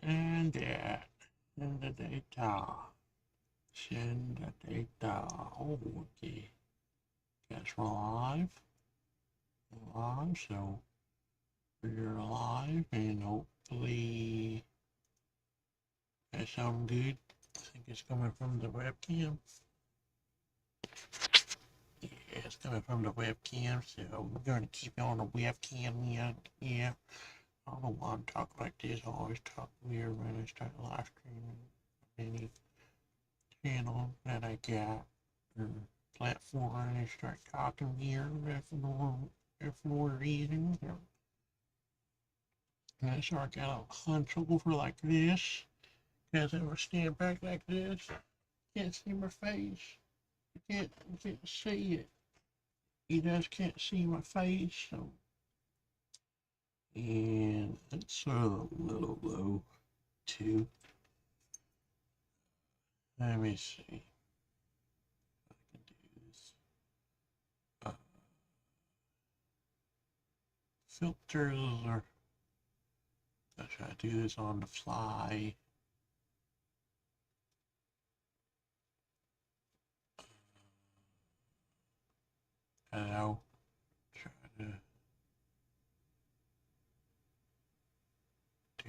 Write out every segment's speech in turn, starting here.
And that. Send the data. Send the data. Oh, okay. Guess we're live. Live, so we're live and hopefully that sounds good. I think it's coming from the webcam. Yeah, it's coming from the webcam, so we're going to keep it on the webcam. Yeah. I don't know why I'm talking like this. I always talk weird when I start live streaming any channel that I got or platform and I start talking weird for no reason. And I start got a hunch over like this. Because I would stand back like this. You can't see my face. You can't see it. You just can't see my face. So, and it's sort of a little low too. Let me see. I can do this. Filters are. I try to do this on the fly. And I'll try to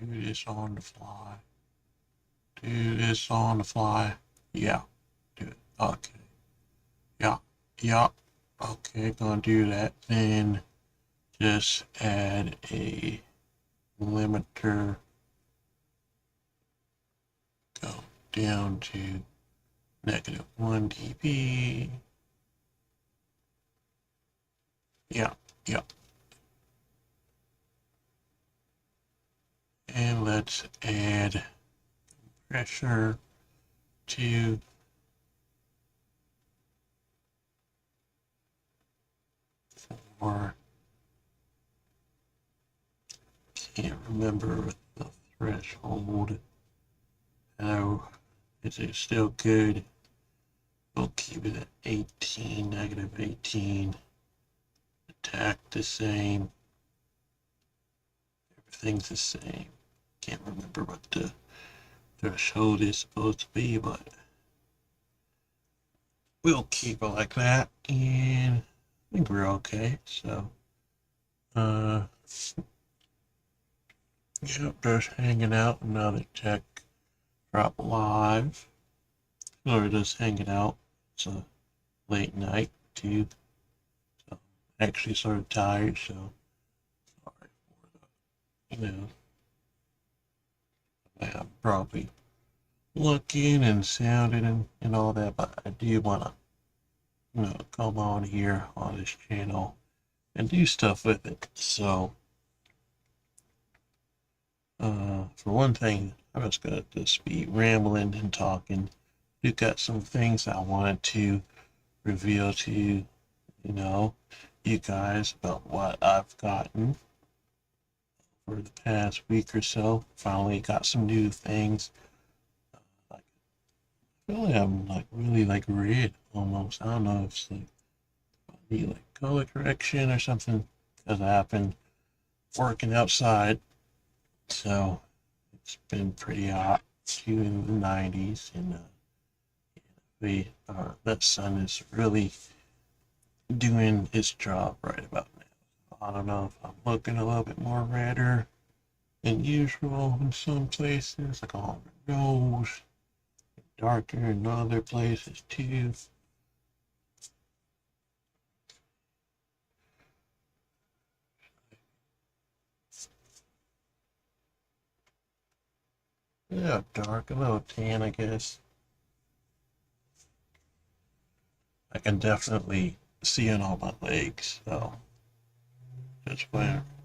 do this on the fly. Do this on the fly. Yeah. Do it. Okay. Yeah. Yeah. Okay, gonna do that. Then just add a limiter. Go down to -1 dB. Yeah. Yeah. And let's add pressure to or can't remember the threshold. Oh, is it still good? We'll keep it at 18, -18. Attack the same. Everything's the same. Can't remember what the threshold is supposed to be, but we'll keep it like that. And I think we're okay. So, uh, yep, just hanging out. Another tech drop live. Or just hanging out. It's a late night too. So, actually sort of tired. So, sorry for I'm probably looking and sounding and all that, but I do want to, come on here on this channel and do stuff with it. So, for one thing, I'm just gonna just be rambling and talking. You got some things I wanted to reveal to you guys about what I've gotten for the past week or so. Finally got some new things. Like, I feel like I'm like really like red almost. I don't know if it's like I need like color correction or something because I've been working outside. So it's been pretty hot too in the 90s, and that sun is really doing its job right about now. I don't know if I'm looking a little bit more redder than usual in some places, like on the nose, darker in other places too. Yeah, dark, a little tan, I guess. I can definitely see it on my legs, so just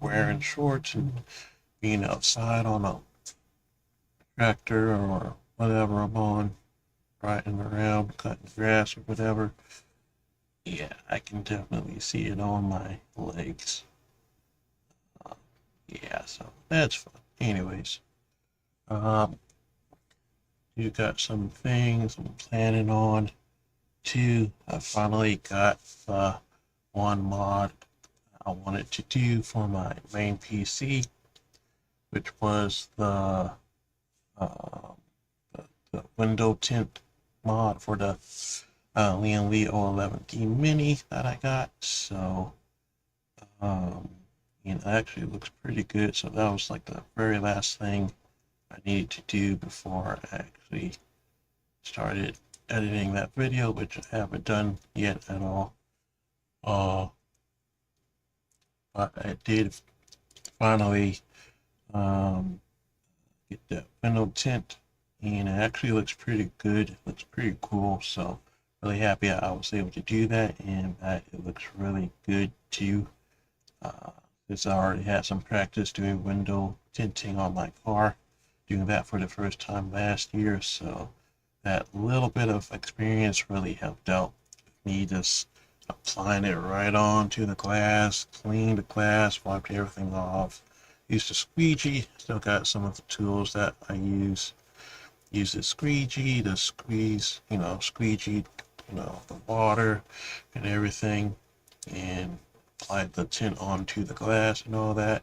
wearing shorts and being outside on a tractor or whatever I'm on, riding around, cutting grass or whatever. Yeah, I can definitely see it on my legs. Uh, yeah, so that's fun. Anyways, um, you got some things I'm planning on too. I finally got one mod I wanted to do for my main PC, which was the uh, the window tint mod for the Lian Li O11D Mini that I got. So, um, it actually looks pretty good. So that was like the very last thing I needed to do before I actually started editing that video, which I haven't done yet at all. Uh, but I did finally um, get that window tint, and it actually looks pretty good. It looks pretty cool. So really happy I was able to do that, and that it looks really good too. Since I already had some practice doing window tinting on my car, doing that for the first time last year, so that little bit of experience really helped out me just applying it right onto the glass, cleaned the glass, wiped everything off. Used a squeegee, still got some of the tools that I use. Use the squeegee to squeeze, squeegee, the water and everything, and applied the tint onto the glass and all that.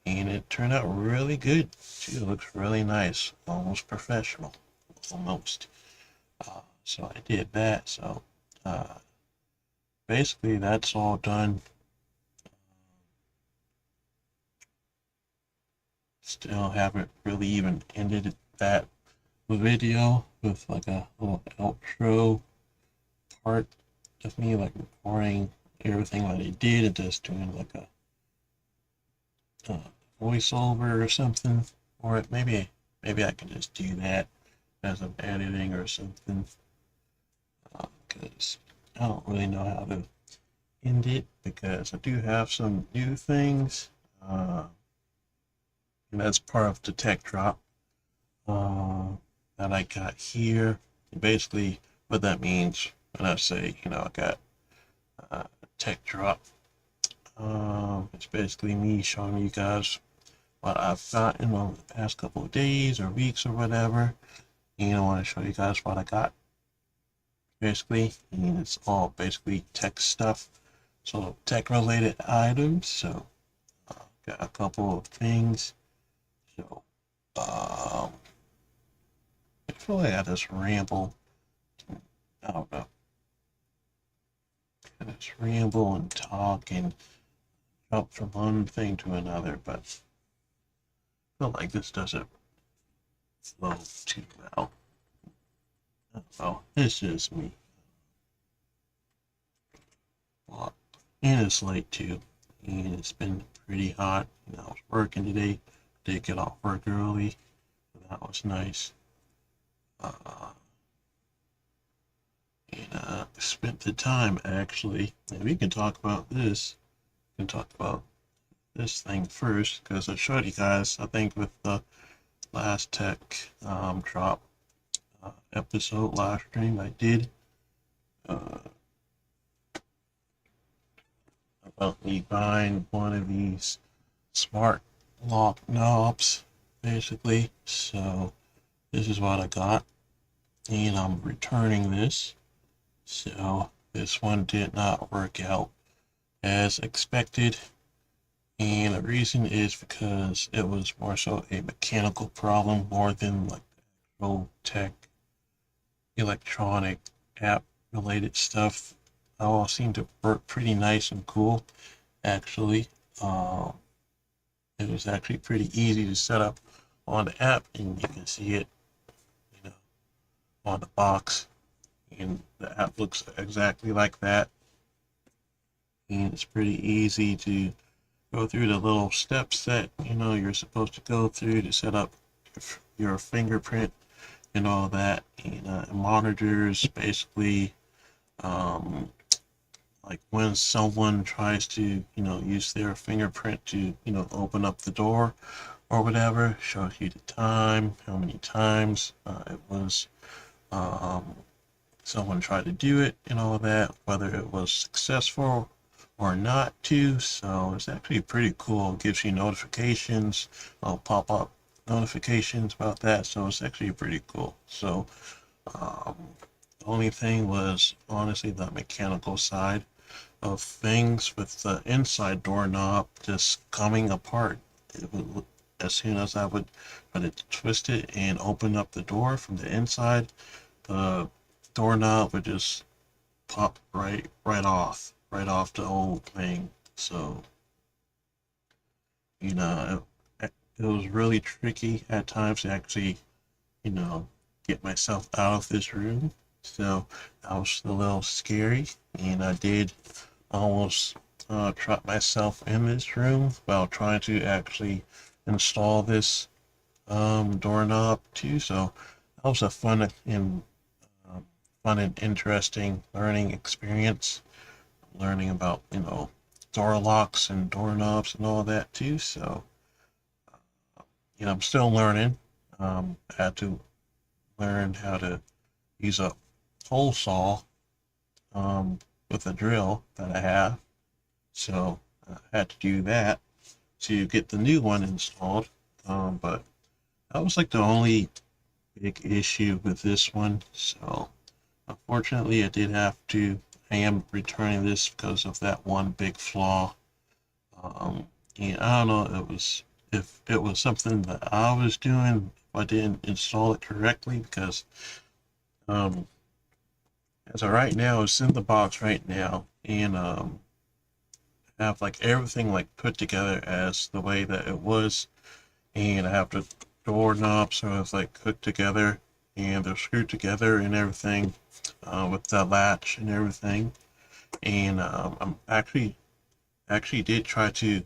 And it turned out really good too. It looks really nice, almost professional, almost. So I did that. So uh, basically, that's all done. Still haven't really even ended that video with like a little outro part of me like recording everything that I did and just doing like a voiceover or something. Or maybe I can just do that as I'm editing or something. Because I don't really know how to end it, because I do have some new things. And that's part of the tech drop that I got here. And basically, what that means when I say, I got a tech drop, it's basically me showing you guys what I've gotten over the past couple of days or weeks or whatever. And I want to show you guys what I got, basically. And it's all basically tech stuff. So, tech related items. So, got a couple of things. So, I feel like I just ramble. I don't know. I just ramble and talk and jump from one thing to another, but I feel like this doesn't flow too well. Oh, it's just me. Well, and it's late too, and it's been pretty hot. I was working today. Did get off work early, so that was nice. Uh, and spent the time actually. And we can talk about this. We can talk about this thing first, because I showed you guys, I think, with the last tech drop episode live stream I did uh, about me buying one of these smart lock knobs, basically. So this is what I got, and I'm returning this. So this one did not work out as expected, and the reason is because it was more so a mechanical problem more than like actual tech, electronic, app related stuff. All seemed to work pretty nice and cool, actually. It was actually pretty easy to set up on the app, and you can see it, you know, on the box. And the app looks exactly like that. And it's pretty easy to go through the little steps that you're supposed to go through to set up your fingerprint and all that. And it monitors basically like when someone tries to use their fingerprint to open up the door or whatever. Shows you the time, how many times it was someone tried to do it and all that, whether it was successful or not too. So it's actually pretty cool. It gives you notifications, pop up notifications about that. So it's actually pretty cool. So the only thing was honestly the mechanical side of things, with the inside doorknob just coming apart. It would as soon as I would try to twist it and open up the door from the inside, the doorknob would just pop right off the whole thing. So, it was really tricky at times to actually, get myself out of this room. So that was a little scary, and I did almost trap myself in this room while trying to actually install this doorknob too. So that was a um, fun and interesting learning experience. Learning about door locks and doorknobs and all that too. So I'm still learning. I had to learn how to use a hole saw with a drill that I have. So I had to do that to get the new one installed. But that was like the only big issue with this one. So unfortunately, I am returning this because of that one big flaw. And I don't know if it was something that I was doing if I didn't install it correctly because um, as of right now, it's in the box right now, and have like everything like put together as the way that it was, and I have the doorknob so it's like hooked together and they're screwed together and everything with the latch and everything. And I'm actually did try to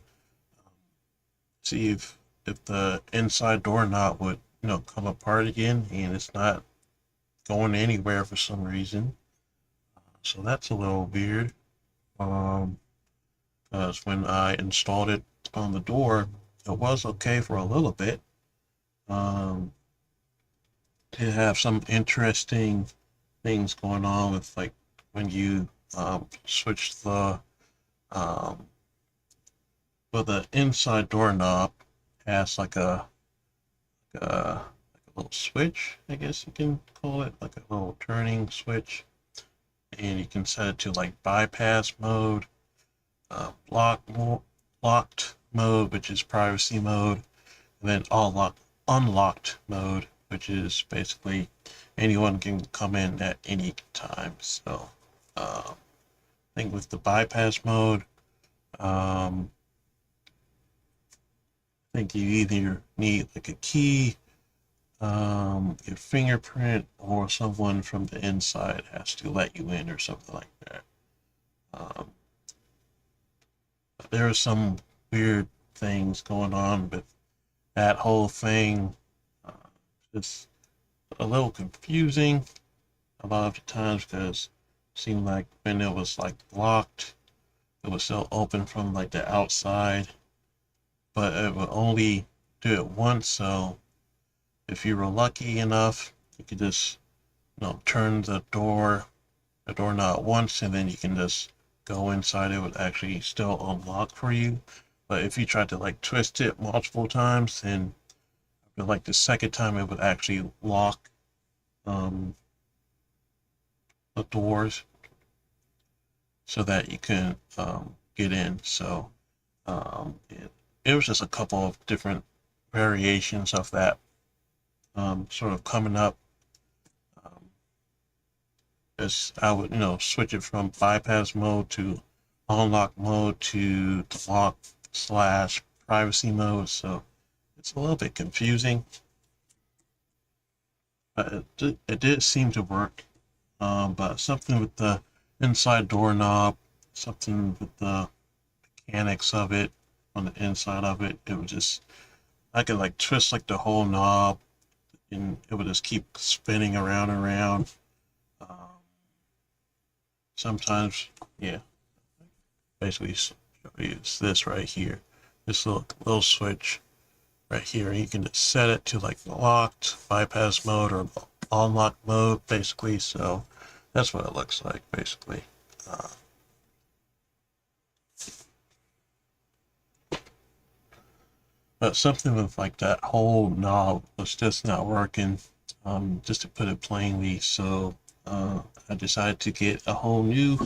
see if the inside doorknob would come apart again, and it's not going anywhere for some reason. So that's a little weird. Um, because when I installed it on the door, it was okay for a little bit. Um, to have some interesting things going on with like when you switch um, the inside doorknob has like a little switch, I guess you can call it, like a little turning switch, and you can set it to like bypass mode, locked mode, which is privacy mode, and then unlocked mode, which is basically anyone can come in at any time. So, I think with the bypass mode, um, I think you either need like a key, your fingerprint, or someone from the inside has to let you in or something like that. Um, there are some weird things going on with that whole thing. Uh, it's a little confusing a lot of the times because it seemed like when it was like locked, it was still open from like the outside, but it would only do it once. So if you were lucky enough, you could just turn the doorknob once, and then you can just go inside. It would actually still unlock for you. But if you tried to like twist it multiple times, then like the second time it would actually lock um, the doors so that you can get in. So it was just a couple of different variations of that sort of coming up um, as I would switch it from bypass mode to unlock mode to the lock slash privacy mode. So it's a little bit confusing, but it did seem to work. But something with the inside doorknob, something with the mechanics of it on the inside of it, it would just I could like twist like the whole knob, and it would just keep spinning around and around. Um, sometimes, yeah, basically use this right here, this little switch right here. You can just set it to like locked, bypass mode, or unlock mode, basically. So that's what it looks like, basically. Uh, but something with like that whole knob was just not working, just to put it plainly. So I decided to get a whole new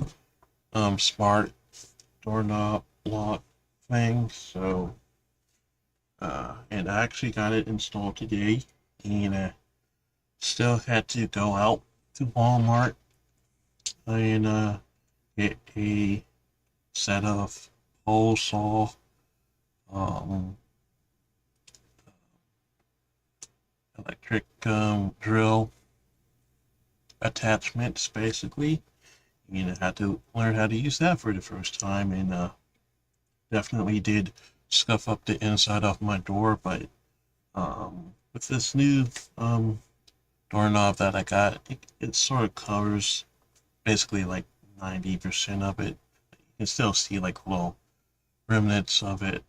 smart doorknob lock thing. So And I actually got it installed today, and still had to go out to Walmart and get a set of hole saw, um, electric drill attachments, basically. And I had to learn how to use that for the first time, and definitely did scuff up the inside of my door, but with this new doorknob that I got, it sort of covers basically like 90% of it. You can still see like little remnants of it.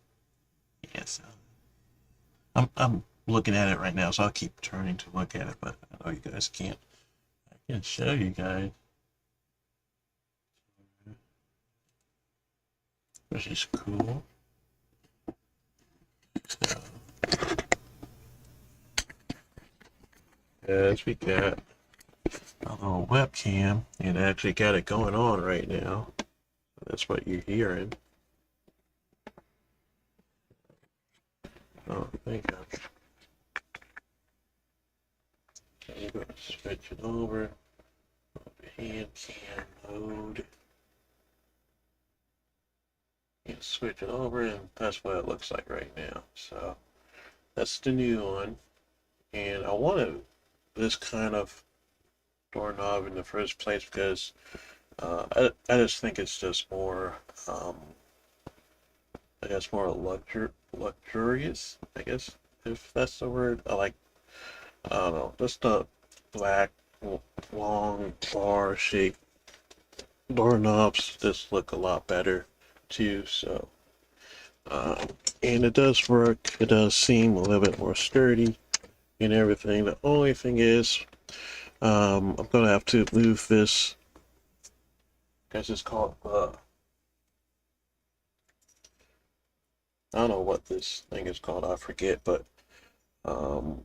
Yes, I'm looking at it right now, so I'll keep turning to look at it, but I know you guys can't. I can show you guys, which is cool. So, as we got a little webcam, and I actually got it going on right now. That's what you're hearing. Oh, thank God. I'm going to switch it over. Hand cam mode. And switch it over, and that's what it looks like right now. So that's the new one. And I wanted this kind of doorknob in the first place because I just think it's just more, I guess, more luxurious, I guess, if that's the word. I don't know, just the black, long, bar shaped doorknobs just look a lot better too. So, and it does work. It does seem a little bit more sturdy and everything. The only thing is, I'm gonna have to move this. I guess it's called I don't know what this thing is called. I forget, um,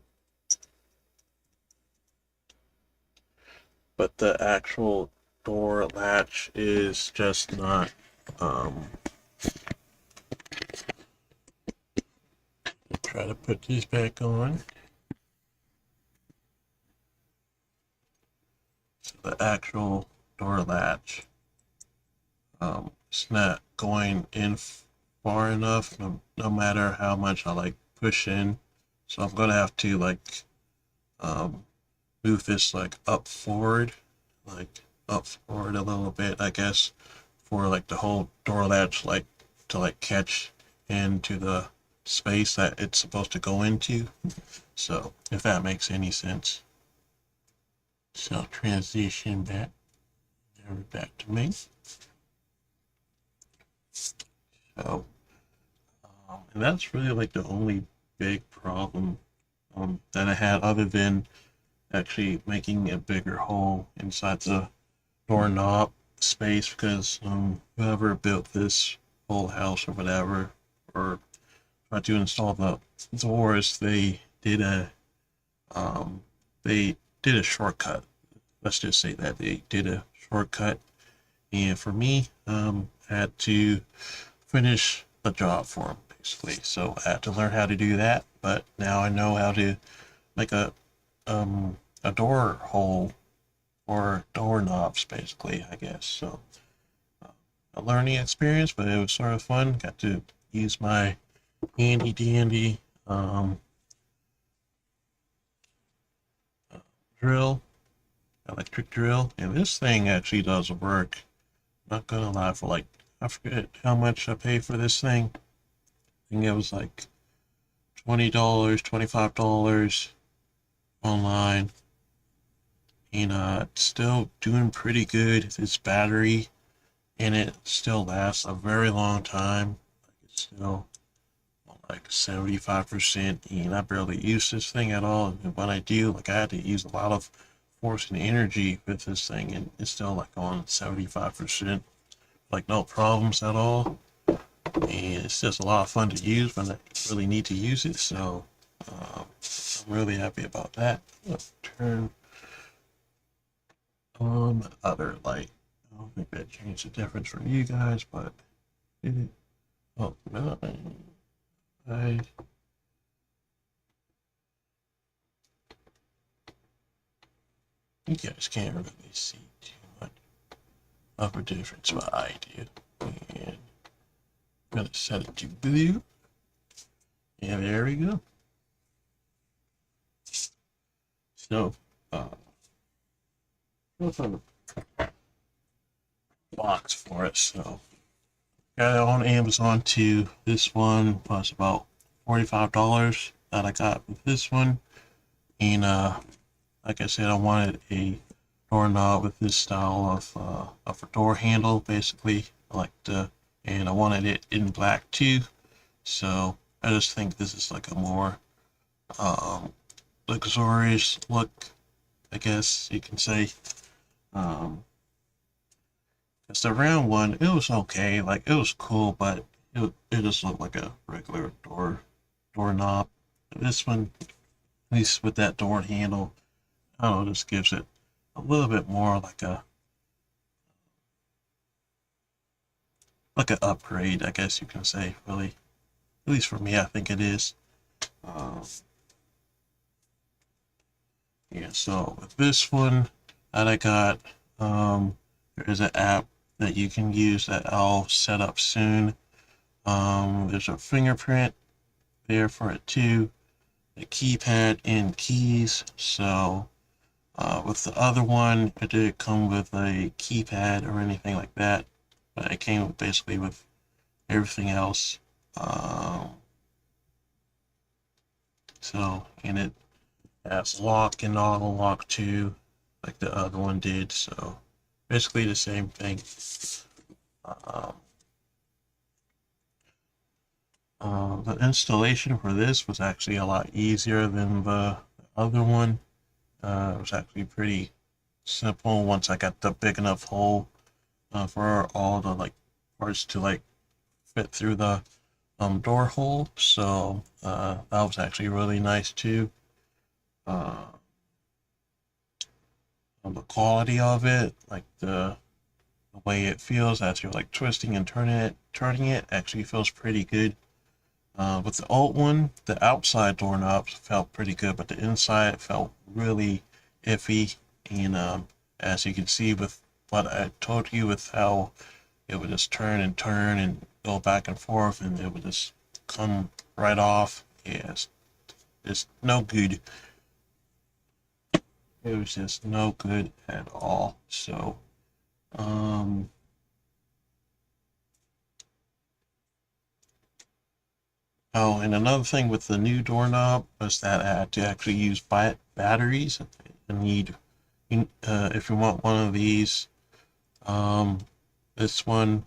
but the actual door latch is just not. Um, Try to put this back on. So the actual door latch, it's not going in far enough, no matter how much I like push in. So I'm gonna have to like um, move this like up forward a little bit, I guess, for like the whole door latch like to like catch into the space that it's supposed to go into. So if that makes any sense. So transition back, never back to me. So, and that's really like the only big problem that I had, other than actually making a bigger hole inside the doorknob space, because whoever built this whole house or whatever, or tried to install the doors, um, they did a shortcut. Let's just say that they did a shortcut, and for me, I had to finish the job for them basically. So I had to learn how to do that, but now I know how to make a door hole or doorknobs basically, I guess. So a learning experience, but it was sort of fun. Got to use my handy dandy drill, electric drill, and this thing actually does work. Not gonna lie, for like, I forget how much I paid for this thing. I think it was like $20, $25 online, and it's still doing pretty good. This battery in it still lasts a very long time. It's still like 75%, and I barely use this thing at all. And when I do, like, I had to use a lot of force and energy with this thing, and it's still like on 75%, like no problems at all. And it's just a lot of fun to use when I really need to use it. So I'm really happy about that. Let's turn on the other light. I don't think that changed the difference for you guys, but did it? Oh no, I You guys can't really see too much of a difference, but I do. And I'm gonna set it to blue. And there we go. So, what's on the box for it? So, got it on Amazon too. This one was about $45 that I got with this one. And like I said, I wanted a doorknob with this style of a door handle, basically. And I wanted it in black too. So I just think this is like a more luxurious look, I guess you can say. It's the round one, it was okay, like it was cool, but it just looked like a regular doorknob. This one, at least with that door handle, I don't know, just gives it a little bit more like an upgrade, I guess you can say, really. At least for me, I think it is. Um, yeah, so with this one that I got, there is an app that you can use that I'll set up soon. There's a fingerprint there for it too, the keypad and keys. So with the other one, it didn't come with a keypad or anything like that, but it came basically with everything else. And it has lock and auto lock too, like the other one did. So basically the same thing. The installation for this was actually a lot easier than the other one. It was actually pretty simple once I got the big enough hole for all the like parts to like fit through the door hole. So that was actually really nice too. The quality of it, like the way it feels as you're like twisting and turning it actually feels pretty good. With the old one, the outside doorknobs felt pretty good, but the inside felt really iffy. And as you can see with what I told you, with how it would just turn and go back and forth, and it would just come right off. Yeah, it's no good. It was just no good at all. So, um, oh, and another thing with the new doorknob was that I had to actually use batteries. I need, if you want one of these, um, this one,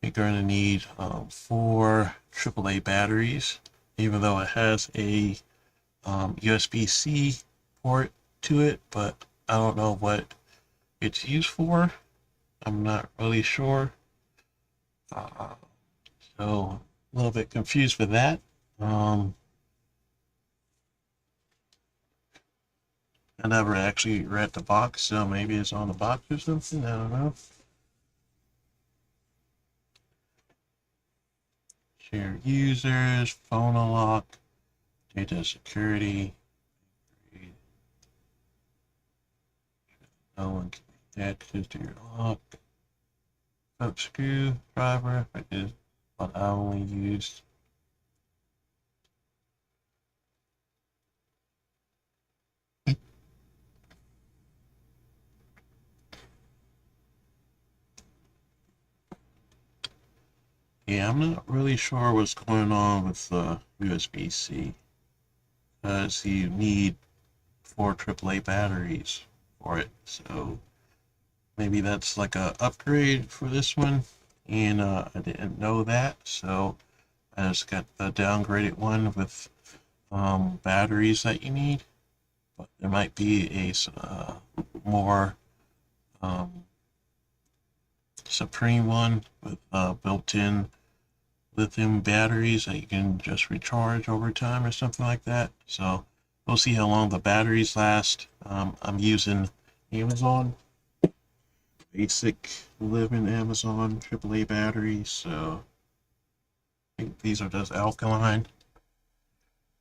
you're going to need 4 AAA batteries, even though it has a USB-C port to it, but I don't know what it's used for. I'm not really sure. Uh, so a little bit confused with that. I never actually read the box, so maybe it's on the box or something. I don't know. Share users, phone unlock, data security. No one can get access to your lock. Up screwdriver, which is what I only used. Yeah, I'm not really sure what's going on with the USB-C, because you need 4 AAA batteries for it. So maybe that's like a upgrade for this one, and I didn't know that, so I just got the downgraded one with batteries that you need. But there might be a more um, supreme one with built-in lithium batteries that you can just recharge over time or something like that. So we'll see how long the batteries last. I'm using Amazon basic living Amazon AAA batteries, so I think these are just alkaline.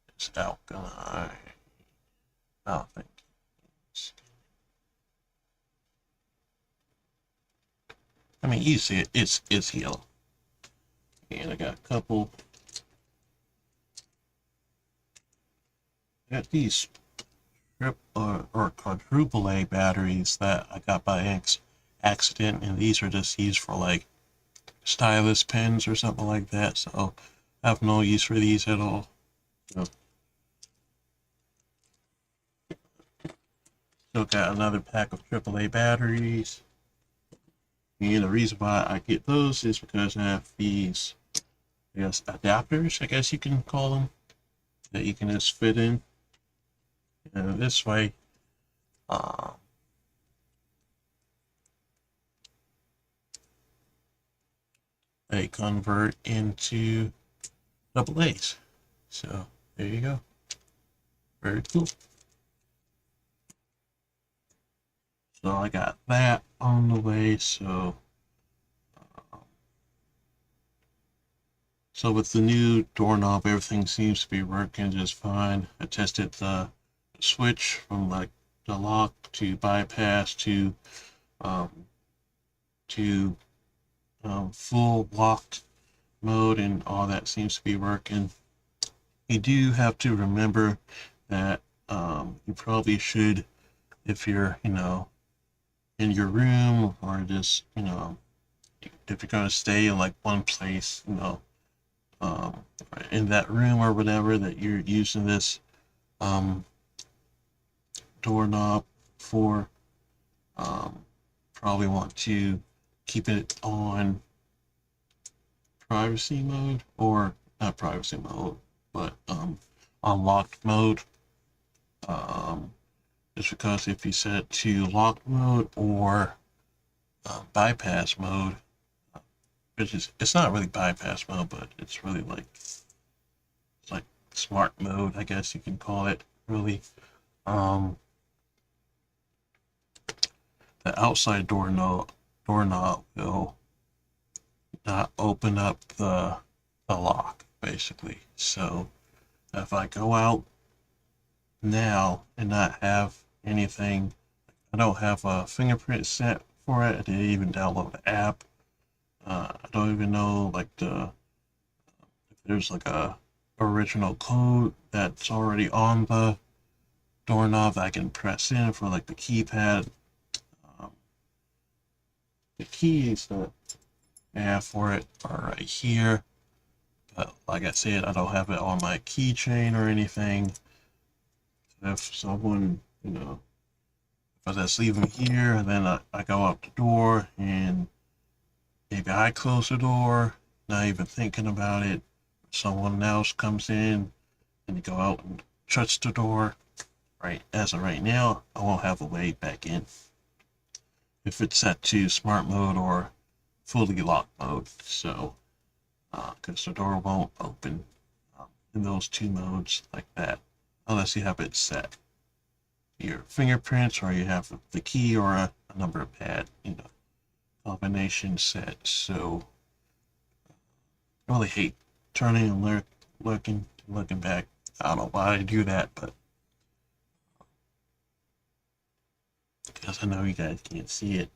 It's alkaline. Oh, thank you. I mean, you see it, it's yellow. And I got a couple. Got these or quadruple A batteries that I got by accident, and these are just used for like stylus pens or something like that. So I have no use for these at all. So, still got another pack of AAA batteries. And the reason why I get those is because I have these, I guess, adapters, I guess you can call them, that you can just fit in. And this way, uh, they convert into double A's. So there you go. Very cool. So I got that on the way. So with the new doorknob, everything seems to be working just fine. I tested the switch from like the lock to bypass um, to full locked mode, and all that seems to be working. You do have to remember that you probably should, if you're, in your room, or just, if you're going to stay in like one place, um, in that room or whatever, that you're using this um, doorknob for, um, probably want to keep it on privacy mode, or not privacy mode, but on locked mode. Um, just because if you set it to locked mode or bypass mode, which is, it's not really bypass mode, but it's really like, it's like smart mode, I guess you can call it. Really, um, the outside doorknob will not open up the lock, basically. So if I go out now and not have anything, I don't have a fingerprint set for it. I didn't even download the app. I don't even know like if there's like a original code that's already on the doorknob that I can press in for like the keypad. Um, the keys that I have for it are right here. But like I said, I don't have it on my keychain or anything. If someone, if I just leave them here and then I go out the door and maybe I close the door, not even thinking about it, someone else comes in and you go out and shuts the door, right? As of right now, I won't have a way back in if it's set to smart mode or fully locked mode. So, because the door won't open in those two modes like that, unless you have it set your fingerprints, or you have the key, or a number pad, combination set. So I really hate turning and looking back. I don't know why I do that, but because I know you guys can't see it.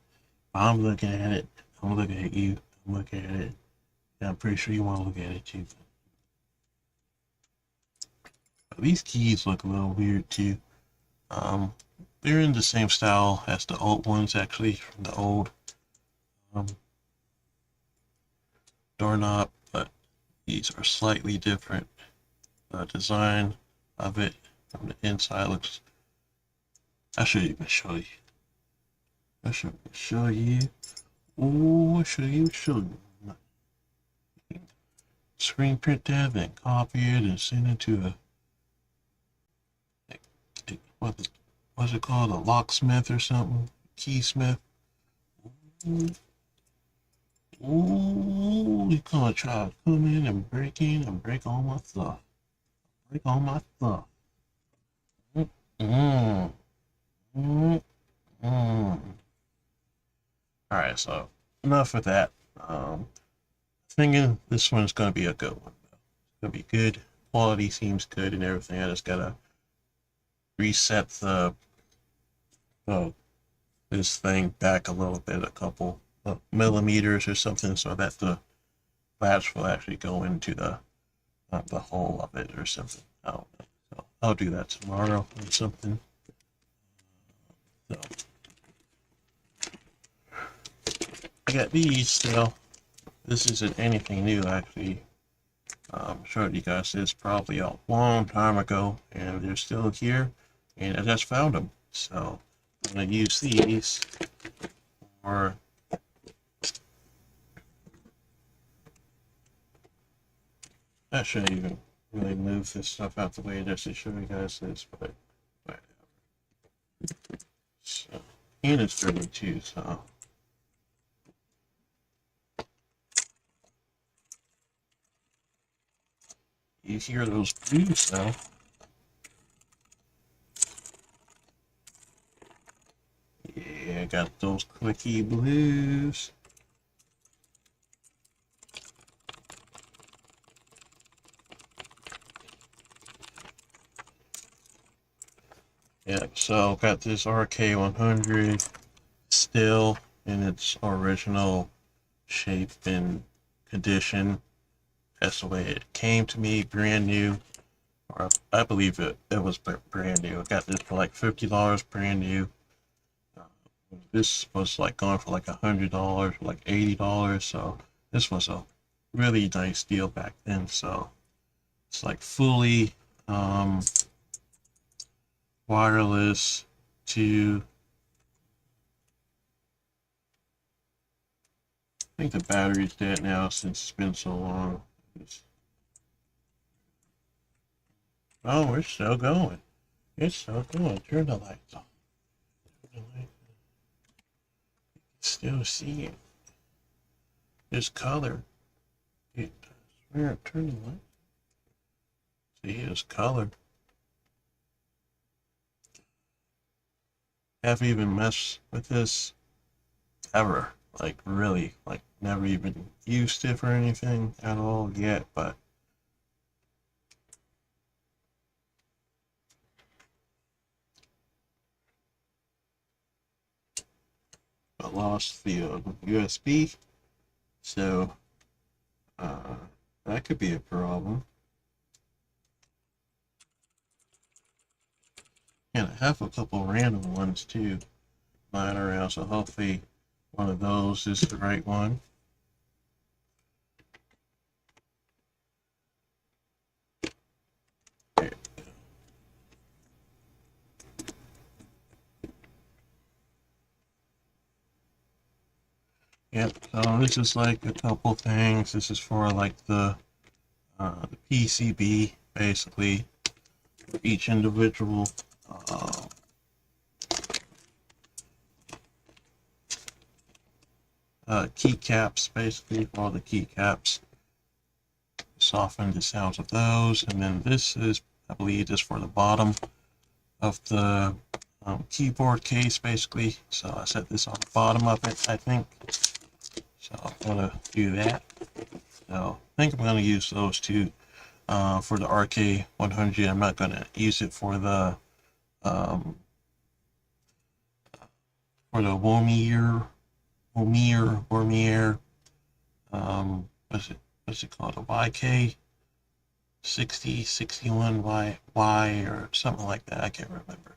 I'm looking at it. I'm looking at you. I'm looking at it. Yeah, I'm pretty sure you want to look at it too. But these keys look a little weird too. Um, they're in the same style as the old ones, actually, from the old um, doorknob, but these are slightly different. The design of it from the inside looks. I should even show you. I should show you. Oh, show you. Screen print that, then copy it and send it to what's it called? A locksmith or something? Keysmith. Ooh, you gonna try to come in and break in and break all my stuff. Break all my stuff. Mm, mm, mm. Alright, so enough with that. Thinking this one's gonna be a good one. It's gonna be good. Quality seems good and everything. I just gotta reset the this thing back a little bit, a couple millimeters or something so that the flash will actually go into the hole of it or something. I don't know. So I'll do that tomorrow or something. So I got these still. This isn't anything new actually. Showed you guys this probably a long time ago, and they're still here, and I just found them. So I'm gonna use these for I shouldn't even really move this stuff out the way just to show you guys this, but whatever. So, and it's dirty too, so. You hear those blues though. Yeah, I got those clicky blues. Yep, so got this RK100 still in its original shape and condition. That's the way it came to me, brand new. Or I believe it was brand new. I got this for like $50 brand new. This was like going for like $100, like $80. So this was a really nice deal back then. So it's like fully wireless to, I think the battery's dead now since it's been so long. Oh, it's still going. It's still going. Turn the lights on. Turn the lights on. Still see it. This color. I swear, turn the lights. See, it's color. Haven't even messed with this ever. Like really, like never even used it for anything at all yet, but I lost the USB, so uh, that could be a problem. And I have a couple random ones too lying around, so hopefully one of those is the right one. Yep, so this is like a couple things. This is for like the PCB, basically, for each individual keycaps, basically, for all the keycaps. Soften the sounds of those, and then this is, I believe, just for the bottom of the keyboard case, basically. So I set this on the bottom of it, I think. So I'm gonna do that. So I think I'm gonna use those two for the RK100. I'm not gonna use it for the Warmier, what's it called? A YK 6061Y or something like that. I can't remember.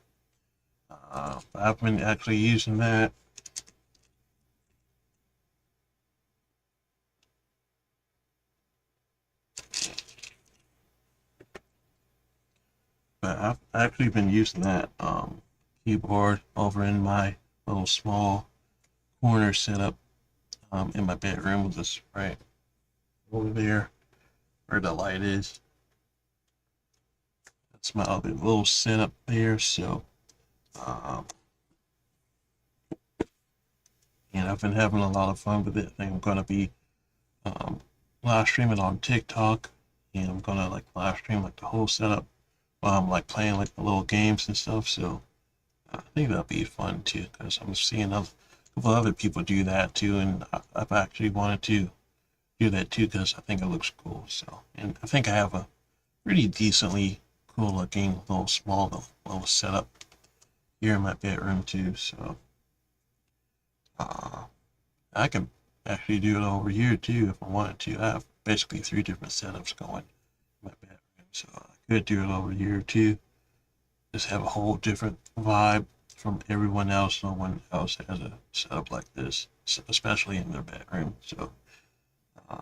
But I've been actually using that. But I've actually been using that keyboard over in my little small corner setup in my bedroom, just right over there where the light is. That's my other little setup there. So, and I've been having a lot of fun with it. I think I'm gonna be live streaming on TikTok, and I'm gonna like live stream like the whole setup while I'm like playing like the little games and stuff. So I think that'll be fun too, because I'm seeing a couple other people do that too, and I've actually wanted to do that too because I think it looks cool. So, and I think I have a pretty decently cool looking little small little setup here in my bedroom too. So, I can actually do it over here too if I wanted to. I have basically 3 different setups going in my bedroom, so I could do it over here too. Just have a whole different vibe from everyone else. No one else has a setup like this, especially in their bedroom. Uh,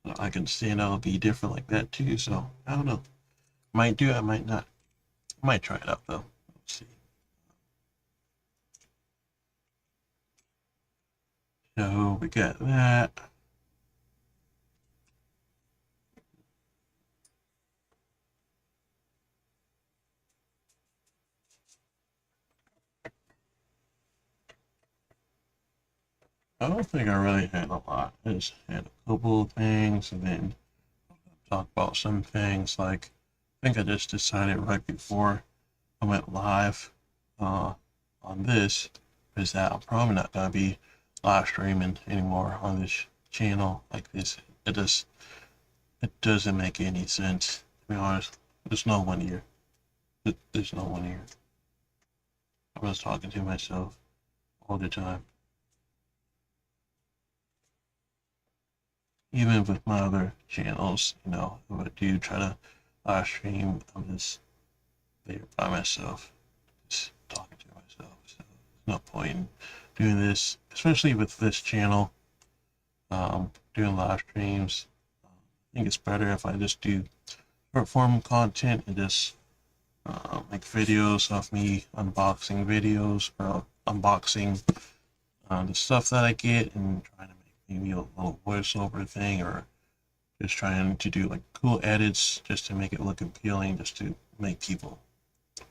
so I can stand out and be different like that too. So I don't know. Might do it, I might not. I might try it out though. Let's see. So we got that. I don't think I really had a lot. I just had a couple of things and then talk about some things like I think I just decided right before I went live uh, on this is that I'm probably not gonna be live streaming anymore on this channel like this. It doesn't make any sense to be honest. There's no one here. There's no one here. I was talking to myself all the time. Even with my other channels, if I do try to live stream, I'm just there by myself, just talking to myself. So there's no point in doing this, especially with this channel, doing live streams. I think it's better if I just do short form content and just make videos of me unboxing videos or unboxing the stuff that I get and trying to make maybe a little voiceover thing or just trying to do like cool edits just to make it look appealing, just to make people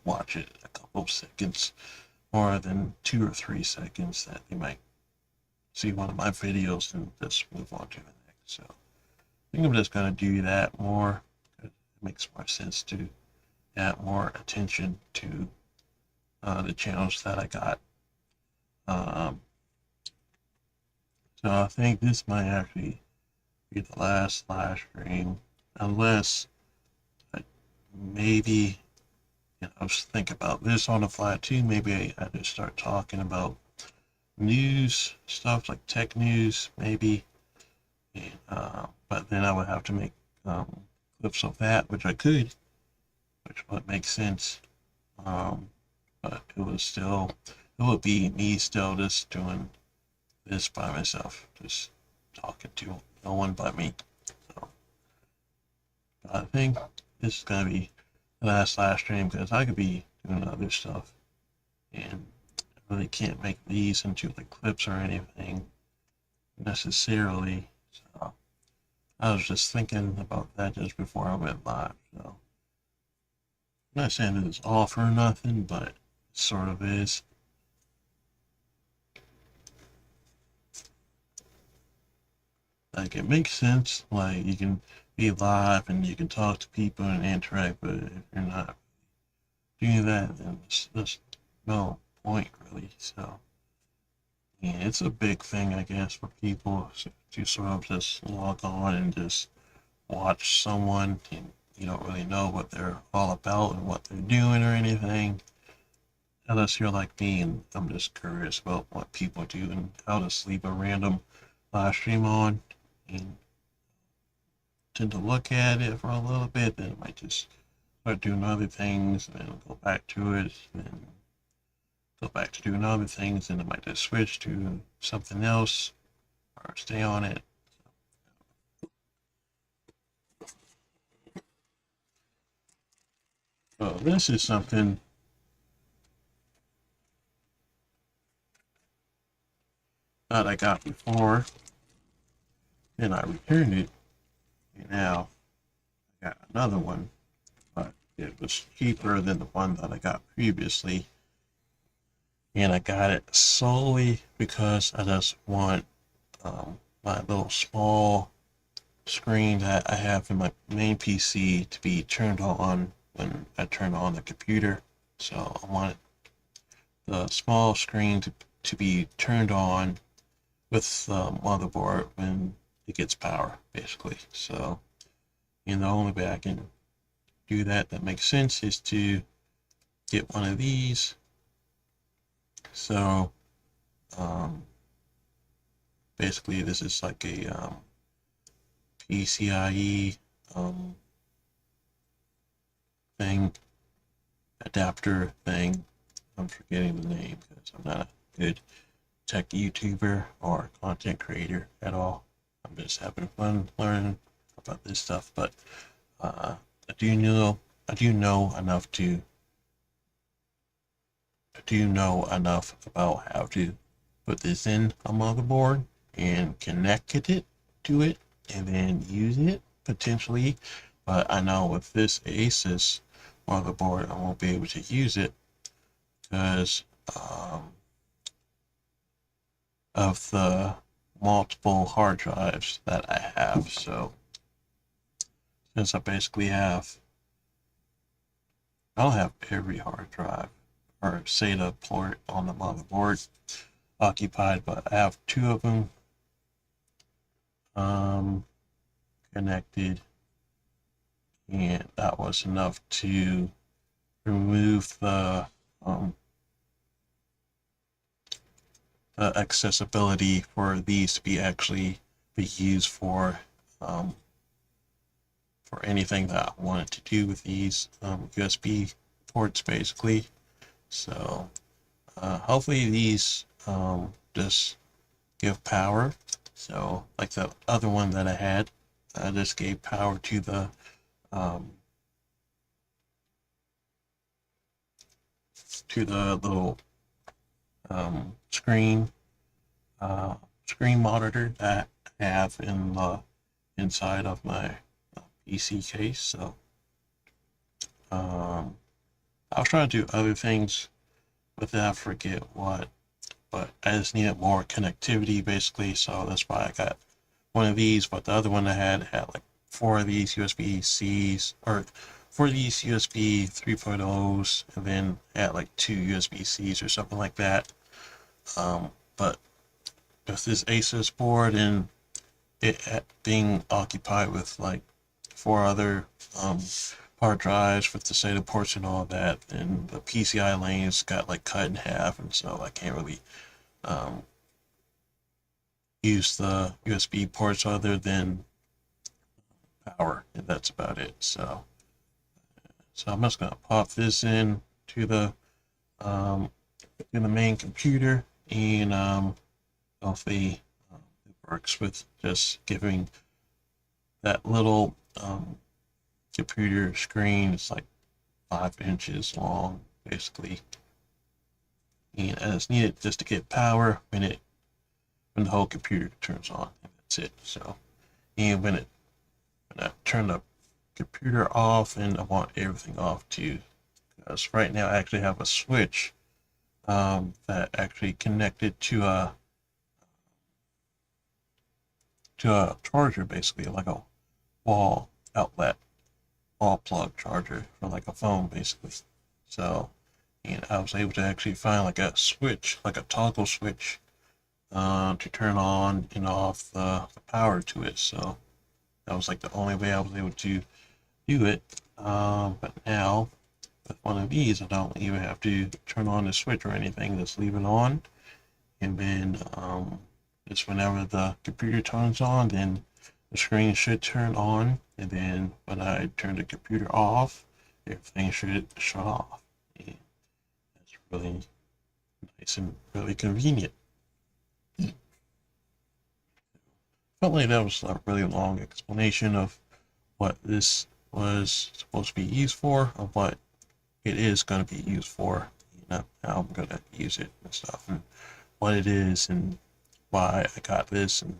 watch it a couple of seconds more than 2 or 3 seconds that they might see one of my videos and just move on to the next. So I think I'm just gonna do that more. It makes more sense to add more attention to the channels that I got. Um, so I think this might actually be the last live stream, unless I maybe just think about this on the fly too. Maybe I just start talking about news stuff like tech news, maybe. And, but then I would have to make clips of that, which I could, which would make sense. Um, but it would be me still just doing this by myself, just talking to no one but me. So I think this is gonna be the last live stream because I could be doing other stuff, and I really can't make these into like clips or anything necessarily. So I was just thinking about that just before I went live. So I'm not saying that it's all for nothing, but it sort of is. Like it makes sense. Like you can be live and you can talk to people and interact, but if you're not doing that, then there's no point really. So yeah, it's a big thing, I guess, for people to sort of just log on and just watch someone and you don't really know what they're all about and what they're doing or anything. Unless you're like me and I'm just curious about what people do and I'll just leave a random live stream on and tend to look at it for a little bit, then I might just start doing other things and then go back to it and then go back to doing other things and I might just switch to something else or stay on it. So this is something that I got before and I returned it and now I got another one, but it was cheaper than the one that I got previously. And I got it solely because I just want my little small screen that I have in my main PC to be turned on when I turn on the computer. So I want the small screen to be turned on with the motherboard when it gets power, basically. So, the only way I can do that makes sense is to get one of these. So, um, basically this is like a PCIe thing, adapter thing. I'm forgetting the name because I'm not a good tech YouTuber or content creator at all. I'm just having fun learning about this stuff, but I do know enough to I do know enough about how to put this in a motherboard and connect it to it and then use it potentially. But I know with this Asus motherboard, I won't be able to use it because of the multiple hard drives that I have. So since I'll have every hard drive or SATA port on the motherboard occupied, but I have two of them connected, and that was enough to remove the accessibility for these to be used for anything that I wanted to do with these USB ports, basically. So hopefully these just give power. So like the other one that I had, just gave power to the little screen monitor that I have in the inside of my PC case. So I was trying to do other things with it. I forget what, but I just needed more connectivity basically. So that's why I got one of these. But the other one I had like 4 of these USB-Cs, or 4 of these USB 3.0s, and then had like 2 USB-Cs or something like that. But with this Asus board and it being occupied with like 4 other hard drives with the SATA ports and all that, and the PCI lanes got like cut in half, and so I can't really use the USB ports other than power, and that's about it. So I'm just gonna pop this in to the main computer, and hopefully it works with just giving that little computer screen. It's like 5 inches long, basically, and I just need it just to get power when the whole computer turns on, and that's it. So, and when I turn the computer off, and I want everything off too, because right now I actually have a switch that actually connected to a charger, basically like a wall outlet, wall plug charger for like a phone, basically. So, and I was able to actually find like a switch, like a toggle switch, to turn on and off the power to it. So that was like the only way I was able to do it. But now with one of these, I don't even have to turn on the switch or anything. Just leave it on, and then just whenever the computer turns on, then the screen should turn on, and then when I turn the computer off, everything should shut off. And that's really nice and really convenient. Felt like that was a really long explanation of what this was supposed to be used for, of what it is going to be used for, how I'm going to use it and stuff, and what it is, and why I got this, and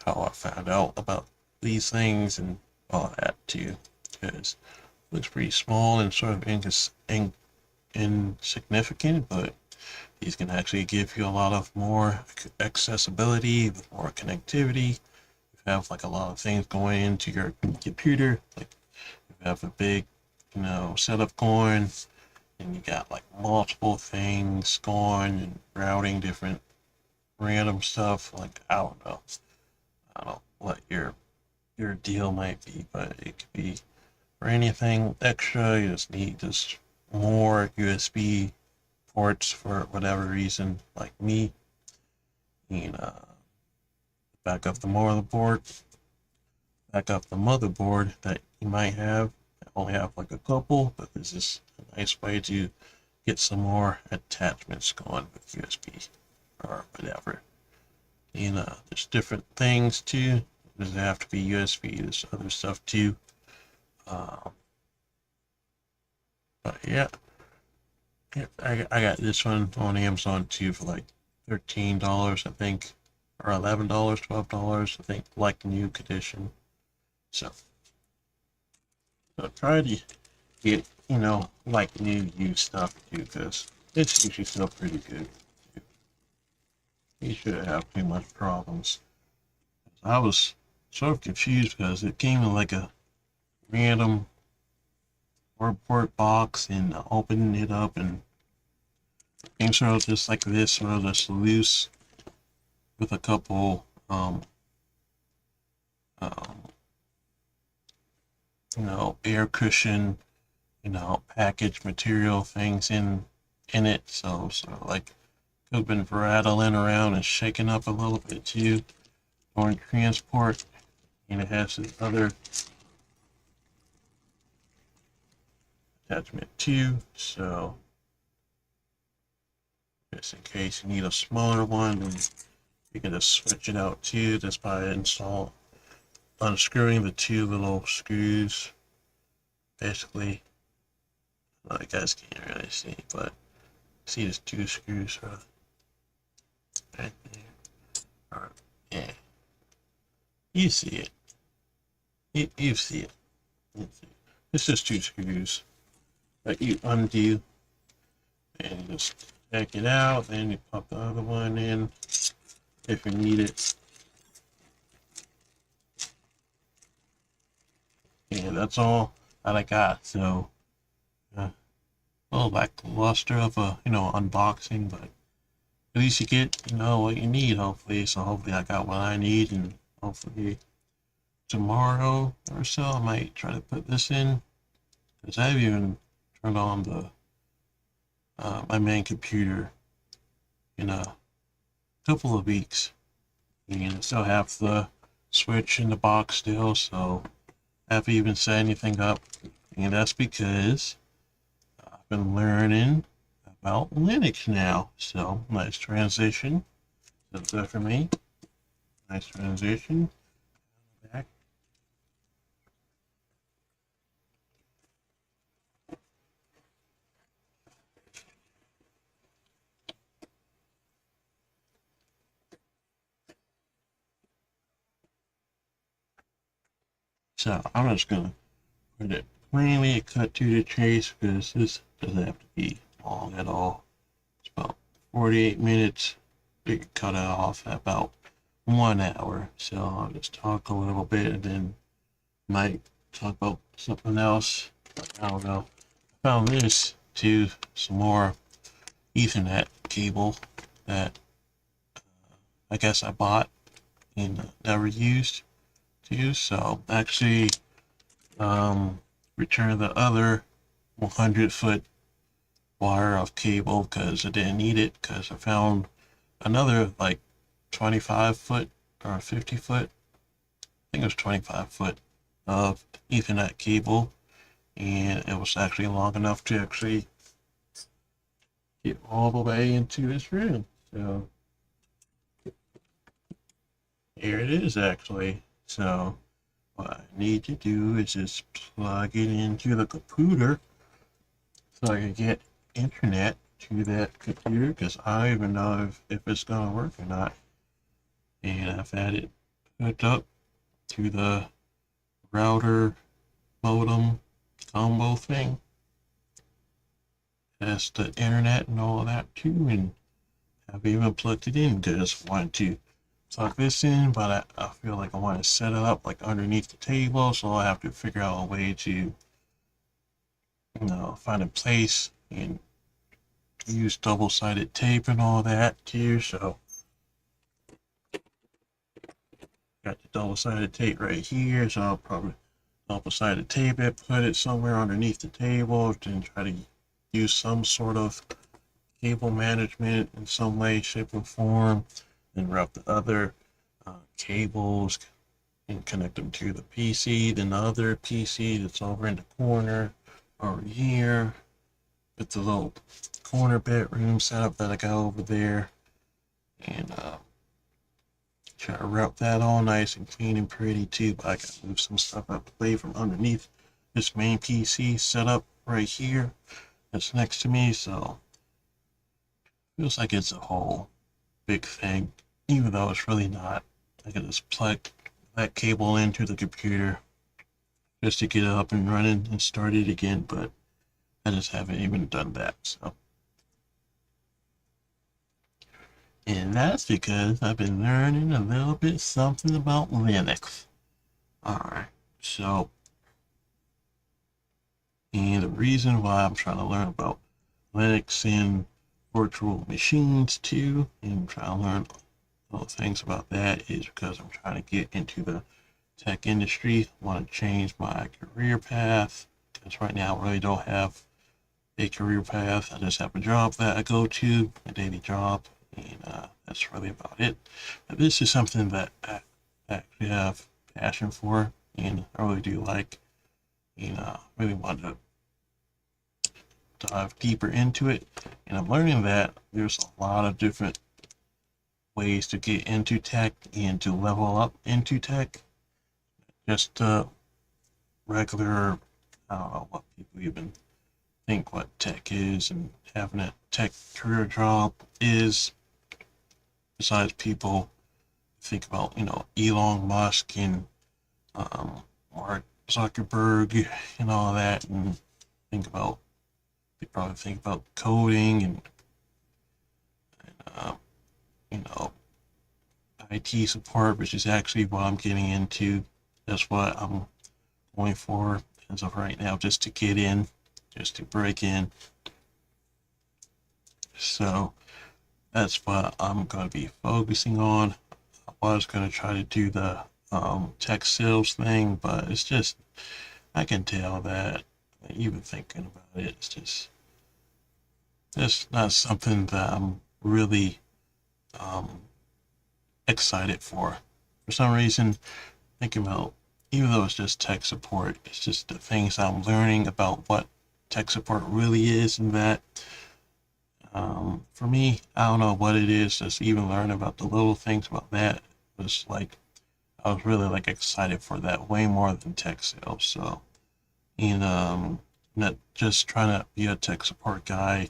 how I found out about these things, and all that too. Because it looks pretty small and sort of insignificant, but these can actually give you a lot of more accessibility, with more connectivity. You have like a lot of things going into your computer, like you have a big, setup going, and you got like multiple things going and routing different random stuff. Like I don't know what your deal might be, but it could be for anything extra. You just need just more USB ports for whatever reason, like me. And back up the motherboard, that you might have. I only have like a couple, but this is a nice way to get some more attachments going with USB or whatever. There's different things too. It doesn't have to be USB. There's other stuff too. Um, but yeah, I got this one on Amazon too for like $13, I think, or $11, $12, I think, like new condition. So, try to get, like new used stuff too, because it's usually still pretty good. You shouldn't have too much problems. I was sort of confused because it came in like a random cardboard box, and opening it up and came sort of just like this, sort of just loose with a couple um, air cushion, package material things in it. So like could have been rattling around and shaking up a little bit too during transport. And it has this other attachment too. So just in case you need a smaller one, then you can just switch it out too, just by unscrewing the two little screws. Basically, well, you guys can't really see, but see there's two screws right there. Or, yeah, you see it. You see it. It's just two screws that you undo, and you just take it out. Then you pop the other one in if you need it. And that's all that I got. So, well, lackluster of a unboxing, but at least you get what you need. Hopefully, so hopefully I got what I need, and hopefully tomorrow or so I might try to put this in, because I've even turned on the my main computer in a couple of weeks, and I still have the switch in the box still, so I haven't even set anything up, and that's because I've been learning about Linux now. So nice transition. That's that for me. Nice transition. Back. So I'm just gonna put it plainly, cut to the chase, because this doesn't have to be long at all. It's about 48 minutes. You can cut it off at about 1 hour. So I'll just talk a little bit and then might talk about something else. I don't know. I found this too, some more Ethernet cable that I guess I bought and never used too. So actually, returned the other 100-foot wire of cable because I didn't need it, because I found another like 25-foot or 50-foot. I think it was 25-foot of Ethernet cable, and it was actually long enough to actually get all the way into this room. So here it is actually. So what I need to do is just plug it into the computer so I can get internet to that computer, because I don't even know if it's gonna work or not. And I've had it hooked up to the router modem combo thing. That's the internet and all of that too, and I've even plugged it in because I wanted to plug this in, but I feel like I want to set it up like underneath the table, so I have to figure out a way to find a place and use double-sided tape and all that too. So got the double-sided tape right here, so I'll probably double-sided tape it, put it somewhere underneath the table, then try to use some sort of cable management in some way, shape, or form, and route the other cables and connect them to the PC, then the other PC that's over in the corner over here with the little corner bedroom setup that I got over there, and try to route that all nice and clean and pretty too. But I gotta move some stuff out the way from underneath this main PC setup right here that's next to me, so feels like it's a whole big thing, even though it's really not. I can just plug that cable into the computer just to get it up and running and start it again, but I just haven't even done that. So, and that's because I've been learning a little bit something about Linux. Alright, so, and the reason why I'm trying to learn about Linux and virtual machines too, and trying to learn little things about that is because I'm trying to get into the tech industry. I want to change my career path because right now I really don't have a career path. I just have a job that I go to, a daily job, and that's really about it. But this is something that I actually have passion for, and I really do like, and really want to dive deeper into it. And I'm learning that there's a lot of different ways to get into tech and to level up into tech. Just regular, I don't know what people even think what tech is and having a tech career job is. Besides, people think about, Elon Musk and Mark Zuckerberg and all that, and they probably think about coding and uh, you know, IT support, which is actually what I'm getting into. That's what I'm going for as of right now, just to get in, just to break in. So that's what I'm going to be focusing on. I was going to try to do the tech sales thing, but it's just, I can tell that even thinking about it, it's just not something that I'm really um, excited for. For some reason, thinking about, even though it's just tech support, it's just the things I'm learning about what tech support really is, and that for me, I don't know what it is. Just even learning about the little things about that was like, I was really like excited for that way more than tech sales. So, and not just trying to be a tech support guy,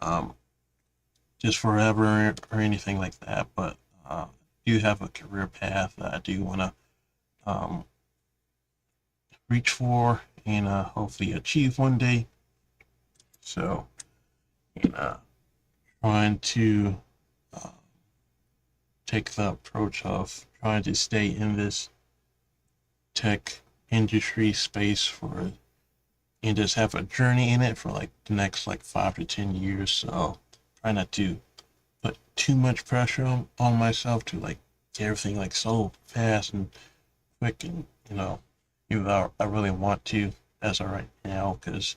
um, just forever or anything like that. But I do have a career path that I do want to um, reach for and hopefully achieve one day. So, and trying to uh, take the approach of trying to stay in this tech industry space for and just have a journey in it for like the next like 5 to 10 years. So try not to put too much pressure on myself to like get everything like so fast and quick, and even though I really want to as of right now, because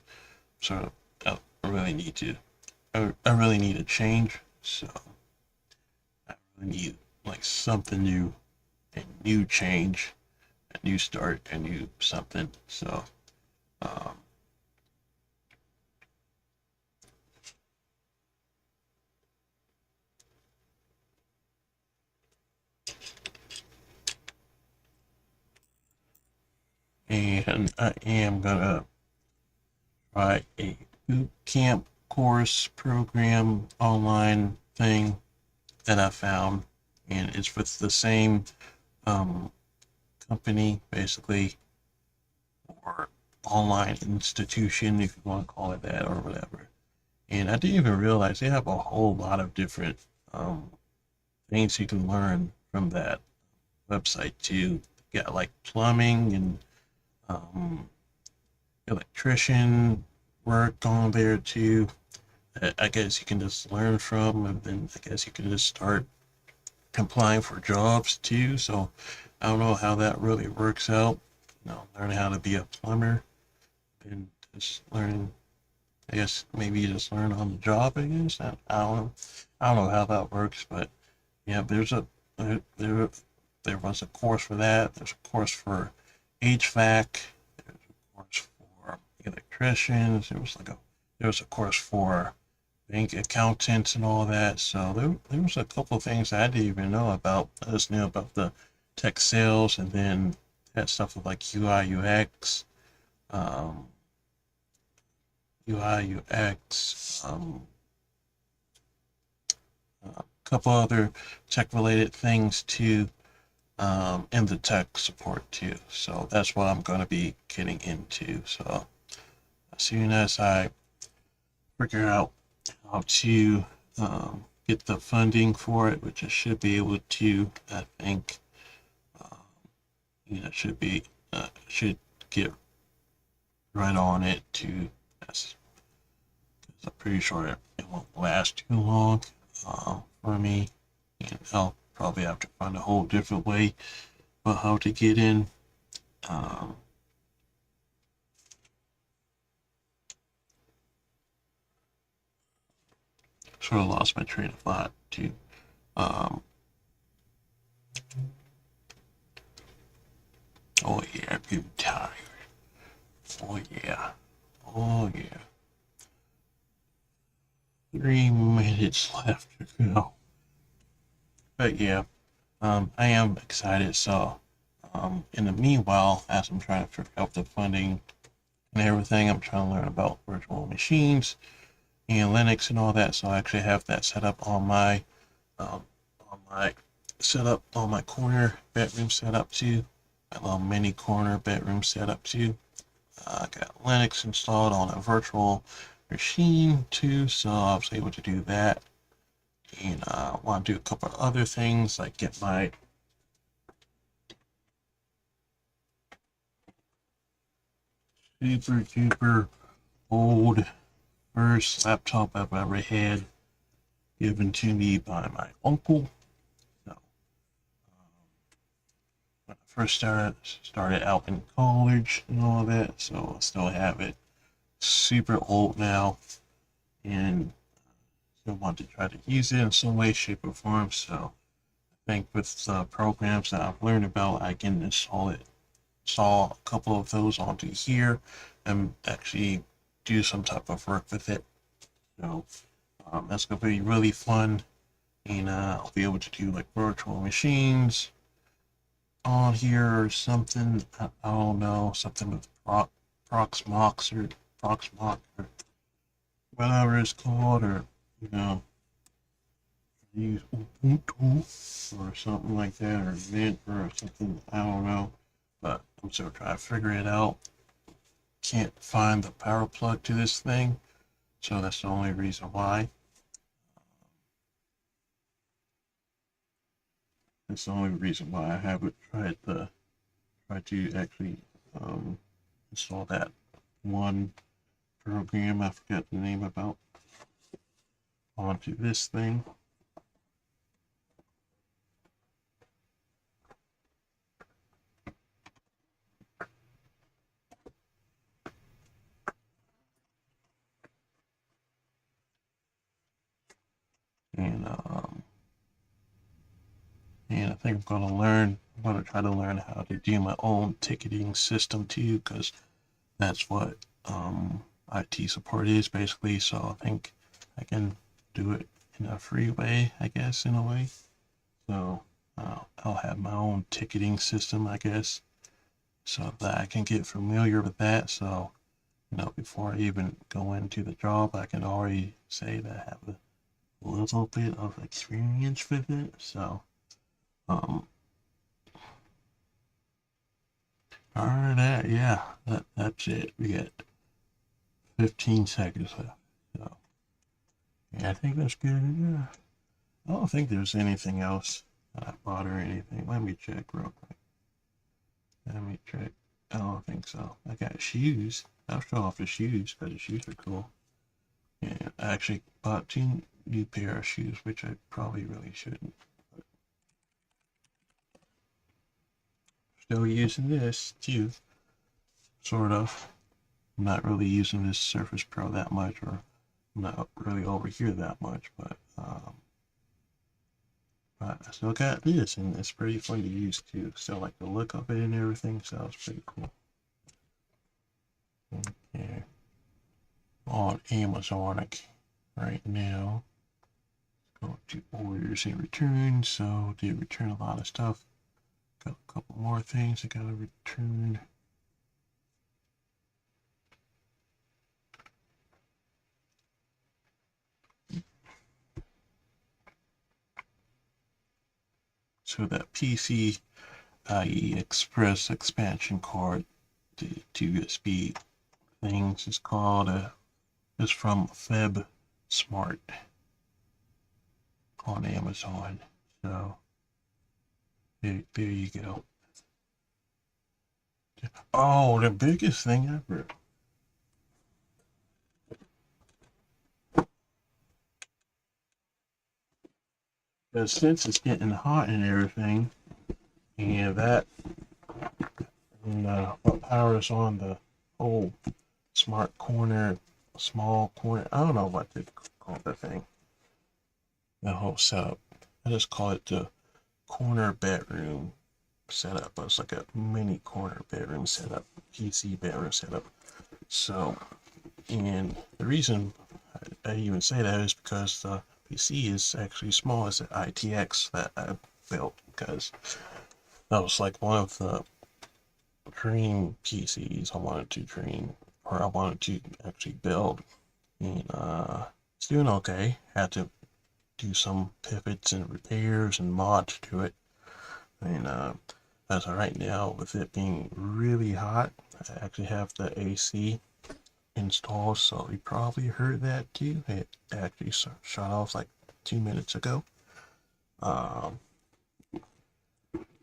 sort of I really need to I really need a change. So I really need like something new, a new change, a new start, a new something. So um, and I am gonna try a boot camp course program online thing that I found, and it's with the same um, company, basically, or online institution, if you want to call it that, or whatever. And I didn't even realize they have a whole lot of different um, things you can learn from that website too. You got like plumbing and um, electrician work on there too. I guess you can just learn from, and then I guess you can just start applying for jobs too. So I don't know how that really works out. Learning how to be a plumber and just learning. I guess maybe you just learn on the job. I guess I don't know. I don't know how that works, but yeah, there's a there was a course for that. There's a course for HVAC. There's a course for electricians. There was a course for bank accountants and all that. So there was a couple of things I didn't even know about. I just knew about the tech sales, and then had stuff with like um, UI UX, a couple other tech related things too, and the tech support too. So that's what I'm going to be getting into. So as soon as I figure out how to get the funding for it, which I should be able to, I think, um, should get right on it too. That's, I'm pretty sure it won't last too long for me, and I'll probably have to find a whole different way of how to get in. Um, Sort of lost my train of thought too. Um, oh yeah, I'm getting tired. Oh yeah, oh yeah. 3 minutes left to go. But yeah, I am excited. So, in the meanwhile, as I'm trying to figure out the funding and everything, I'm trying to learn about virtual machines and Linux and all that. So I actually have that set up um, on my setup on my corner bedroom setup too. My little mini corner bedroom setup too. I got Linux installed on a virtual machine too, so I was able to do that. And I want to do a couple of other things, like get my super duper old first laptop I've ever had given to me by my uncle. So when I first started out in college and all that, so I still have it. Super old now, and still want to try to use it in some way, shape, or form. So I think with the programs that I've learned about, I can install a couple of those onto here and actually do some type of work with it. So that's gonna be really fun, and I'll be able to do like virtual machines on here or something. I don't know, something with Proxmox or Proxmox or whatever it's called, or you know, use Ubuntu or something like that, or Mint or something. I don't know, but I'm still trying to figure it out. Can't find the power plug to this thing, so that's the only reason why. That's the only reason why I haven't tried to actually um, install that one program I forget the name about onto this thing. And and I think I'm gonna try to learn how to do my own ticketing system too, because that's what IT support is basically. So I think I can do it in a free way, I guess, in a way. So I'll have my own ticketing system, I guess, so that I can get familiar with that. So, before I even go into the job, I can already say that I have a little bit of experience with it. So, um, other than that, yeah, that's it. We got 15 seconds left. So, yeah, I think that's good. Yeah. I don't think there's anything else that I bought or anything. Let me check real quick. Let me check. I don't think so. I got shoes. I'll show off the shoes because the shoes are cool. Yeah, I actually bought 2 new pair of shoes, which I probably really shouldn't. But still using this too, sort of. I'm not really using this Surface Pro that much, or I'm not really over here that much, but I still got this, and it's pretty fun to use too. Still like the look of it and everything, so it's pretty cool. Okay. On Amazon right now. Go to orders and returns. So did return a lot of stuff. Got a couple more things I gotta return. So that PCIe Express expansion card, the USB things is called is from Feb Smart on Amazon. So there you go. Oh, the biggest thing ever. Because since it's getting hot and everything, and that what powers on the whole smart corner, small corner, I don't know what they call the thing, the whole setup. I just call it the corner bedroom setup. It's like a mini corner bedroom setup, PC bedroom setup. So, and the reason I even say that is because the PC is actually small. It's an ITX that I built because that was like one of the dream PCs I wanted to dream, or I wanted to actually build. And it's doing okay. Had to do some pivots and repairs and mods to it. And as of right now, with it being really hot, I actually have the AC installed, so you probably heard that too. It actually shut off like 2 minutes ago. Um,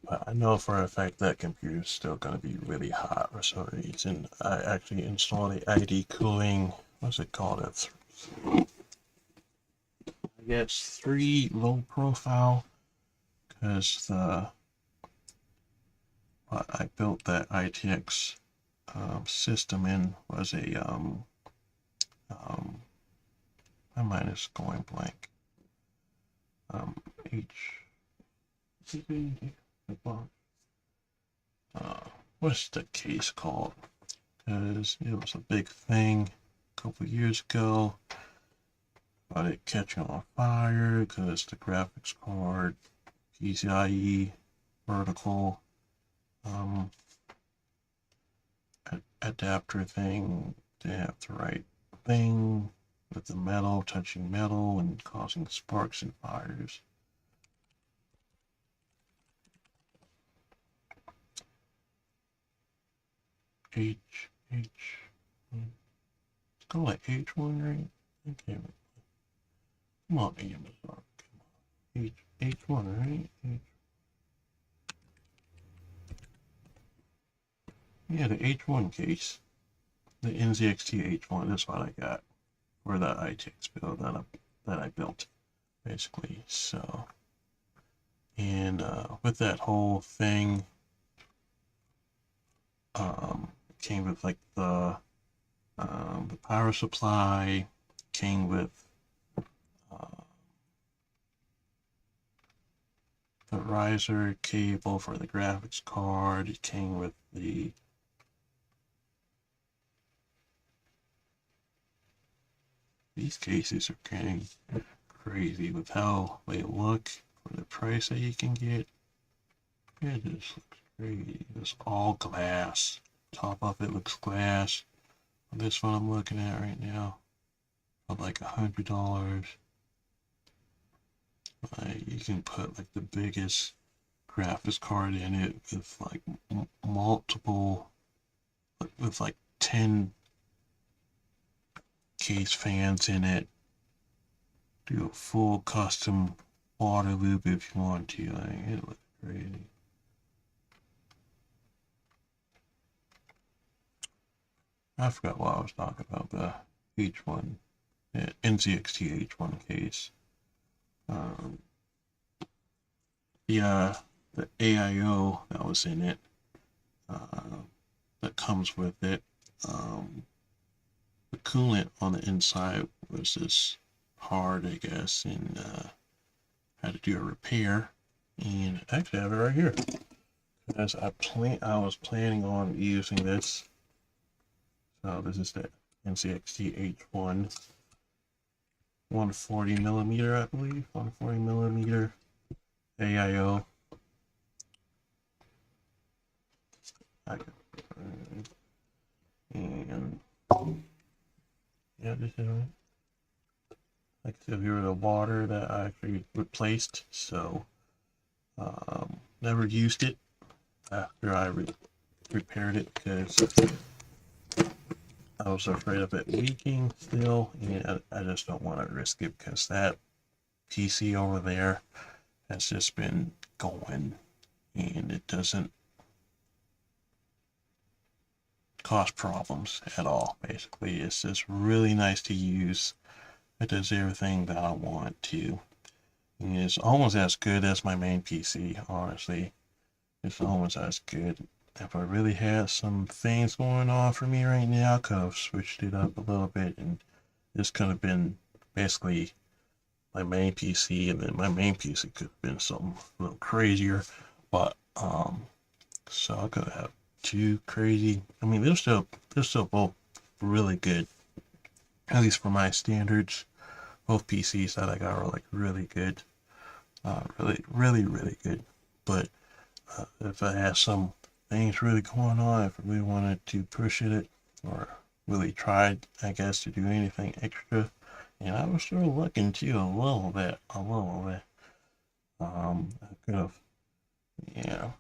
but I know for a fact that computer is still going to be really hot for some reason. I actually installed the ID cooling, what's it called? I guess 3 low profile, because the what I built that ITX system in was a my mind is going blank. H what's the case called? Because it was a big thing a couple years ago about it catching on fire because the graphics card PCIe vertical um, adapter thing didn't have the right thing with the metal touching metal and causing sparks and fires. It's called like H1, right? Okay, come on, Amazon. Come on. H1, right? Yeah, the H1 case. The NZXT H1, that's what I got for the ITX build that I built, basically. So, and with that whole thing, came with like the power supply, came with uh, the riser cable for the graphics card. It came with these cases are getting crazy with how they look for the price that you can get. It just looks crazy. It's all glass. Top of it looks glass. This one I'm looking at right now, for like $100. You can put like the biggest graphics card in it with like multiple, with like 10 case fans in it. Do a full custom water loop if you want to. Like, it looks crazy. I forgot what I was talking about. The H1, NZXT H1 case. Um, the AIO that was in it, uh, that comes with it. The coolant on the inside was just hard, I guess, and had to do a repair. And actually I have it right here. As I was planning on using this. So this is the NZXT H1 140 millimeter, I believe. 140 millimeter AIO. And yeah, this is right. Like I said, here the water that I actually replaced. So never used it after I repaired it because I was afraid of it leaking still, and I just don't want to risk it because that PC over there has just been going, and it doesn't cause problems at all. Basically, it's just really nice to use. It does everything that I want to. And it's almost as good as my main PC, honestly. It's almost as good. If I really had some things going on for me right now, I could have switched it up a little bit, and this could have been basically my main PC, and then my main PC could have been something a little crazier. But so I could have two crazy. I mean, they're still both really good, at least for my standards. Both PCs that I got were like really good, really good. But if I had some things really going on, if I really wanted to push it or really tried, I guess, to do anything extra, and I was still looking too a little bit. I could have, yeah,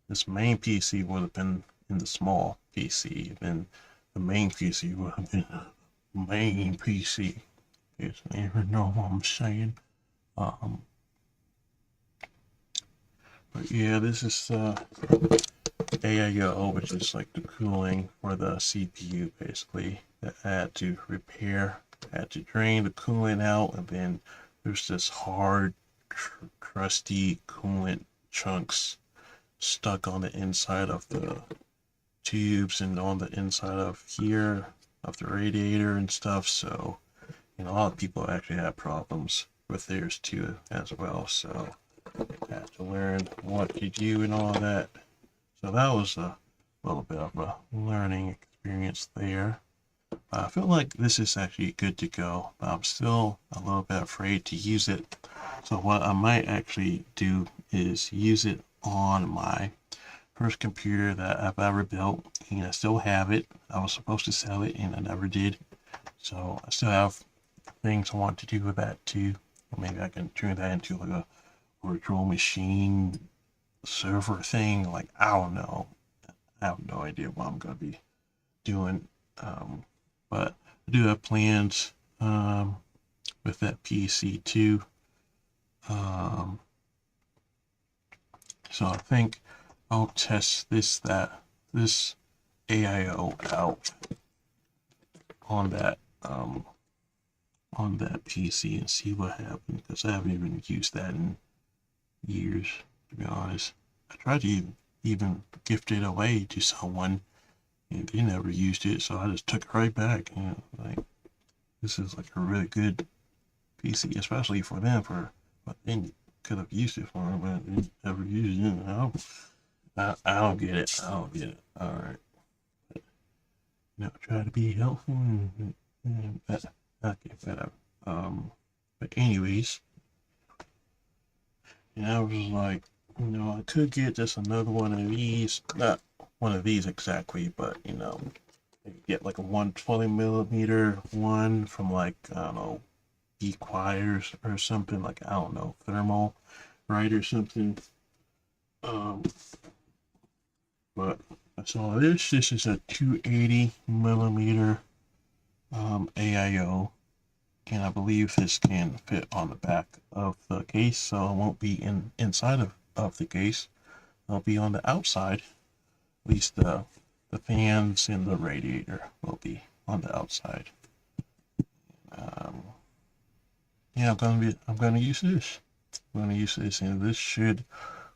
this main PC would have been in the small PC, then the main PC would have been the main PC. You even know what I'm saying. Um, but yeah, this is AIO, which is like the cooling for the CPU, basically, that I had to repair. I had to drain the coolant out, and then there's this hard, crusty coolant chunks stuck on the inside of the tubes and on the inside of here of the radiator and stuff. So, a lot of people actually have problems with theirs too as well. So I had to learn what to do and all that. So that was a little bit of a learning experience there. I feel like this is actually good to go, but I'm still a little bit afraid to use it. So what I might actually do is use it on my first computer that I've ever built, and I still have it. I was supposed to sell it, and I never did. So I still have things I want to do with that too. Or maybe I can turn that into like a virtual machine server thing. Like, I don't know. I have no idea what I'm gonna be doing. But I do have plans with that PC too. Um, so I think I'll test this AIO out on that PC and see what happens, because I haven't even used that in years, to be honest. I tried to even gift it away to someone, and they never used it, so I just took it right back. Like, this is like a really good PC, especially for them, for what they could have used it for, but they never used it. I don't get it. I don't get it. All right. Try to be helpful and okay, whatever. But anyways, I was like, I could get just another one of these, not one of these exactly, but get like a 120 millimeter one from, like, I don't know, Be Quiet or something, like, I don't know, Thermal Right or something. But I saw this. This is a 280 millimeter AIO, and I believe this can fit on the back of the case, so it won't be inside of the case. It'll be on the outside. At least the fans and the radiator will be on the outside. Yeah, I'm gonna use this. I'm gonna use this, and this should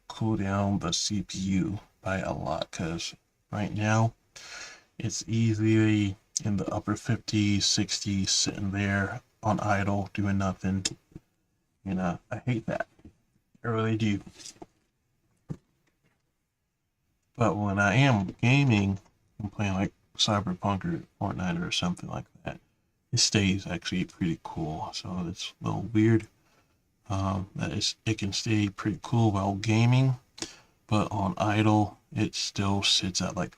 cool down the CPU by a lot, because right now it's easily in the upper 50s, 60s, sitting there on idle, doing nothing. I hate that. I really do. But when I am gaming, I'm playing like Cyberpunk or Fortnite or something like that, it stays actually pretty cool. So it's a little weird that it can stay pretty cool while gaming, but on idle, it still sits at like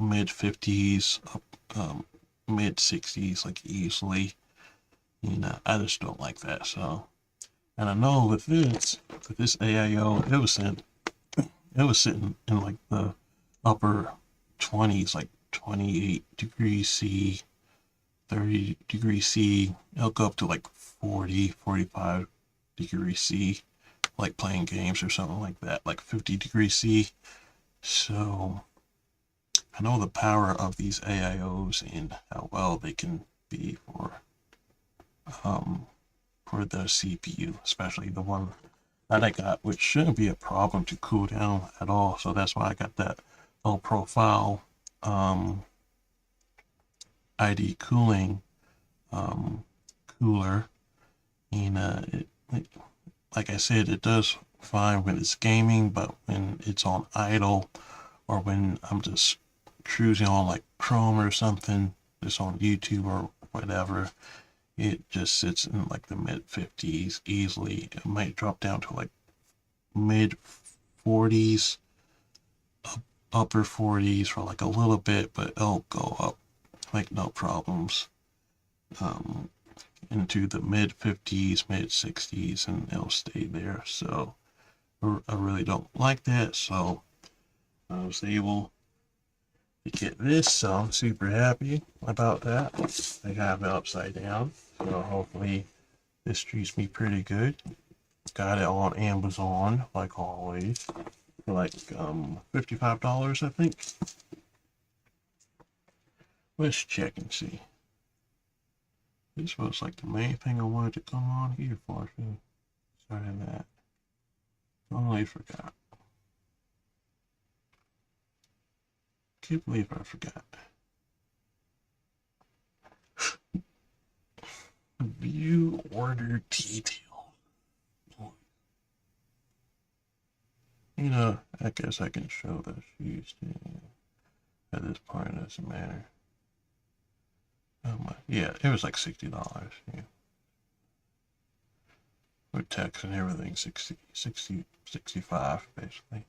mid 50s, up, mid 60s, like easily. You know, I just don't like that. So, and I know with this AIO, it was sitting in like the upper 20s, like 28 degrees C, 30 degrees C. It'll go up to like 40, 45 degrees C, like playing games or something like that, like 50 degrees C. So I know the power of these AIOs and how well they can be um, for the CPU, especially the one that I got, which shouldn't be a problem to cool down at all. So that's why I got that low profile um, ID cooling um, cooler. And like I said, it does fine when it's gaming, but when it's on idle or when I'm just cruising on like Chrome or something, just on YouTube or whatever, it just sits in like the mid 50s easily. It might drop down to like mid 40s, upper 40s for like a little bit, but it'll go up like no problems um, into the mid 50s, mid 60s, and it'll stay there. So I really don't like that. So I was able to get this, so I'm super happy about that. I have it upside down, so hopefully this treats me pretty good. Got it on Amazon, like always, for like $55, I think. Let's check and see. This was like the main thing I wanted to come on here for. So sorry that. Totally forgot. Can't believe I forgot. View order detail. You know, I guess I can show the shoes at this point. It doesn't matter. Yeah, it was like $60. Yeah. With tax and everything, 65 basically.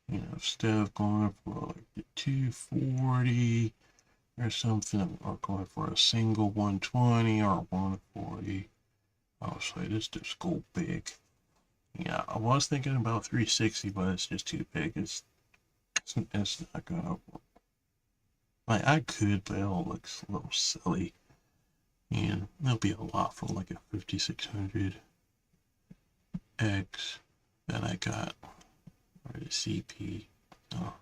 You know, instead of going for like the 240 or something, or going for a single 120 or 140, I was like, this just go big. Yeah, I was thinking about 360, but it's just too big. It's not gonna work. Like I could, but it all looks a little silly, and there'll be a lot for like a 5600X that I got, or the CP. Oh,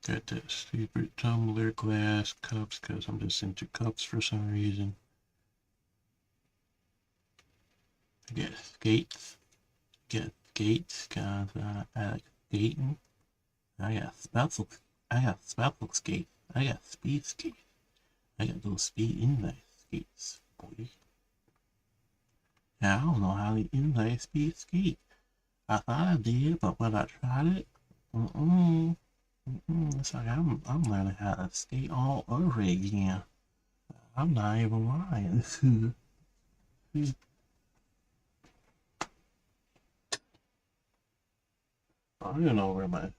got that stupid tumbler glass cups because I'm just into cups for some reason. I get skates. Get skates because I like skating. I got special. I got special skates. I got speed skates. I got those speed inline skates, boy. Now, I don't know how to inline speed skate. I thought I did, but when I tried it, it's like I'm learning how to skate all over again. I'm not even lying. I don't know where my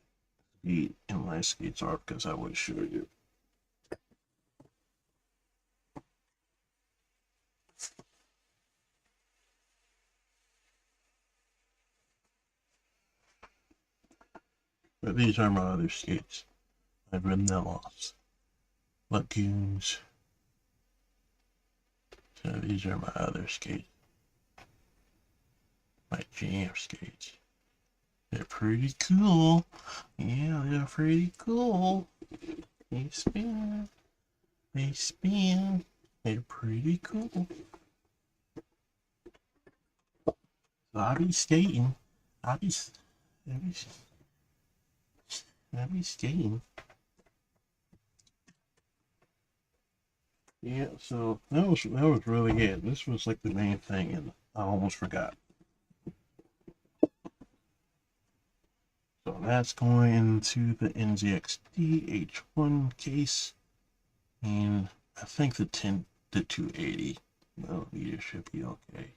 speed inline skates are because I would show you. But these are my other skates. My vanillas, lagoons. So these are my other skates. My jam skates. They're pretty cool. Yeah, they're pretty cool. They spin. They spin. They're pretty cool. So I'll be skating. I'll be, I'll be, I'll be skating. Yeah, so that was really it. This was like the main thing, and I almost forgot. So that's going into the NZXT H1 case, and I think the 280 millimeter should be okay.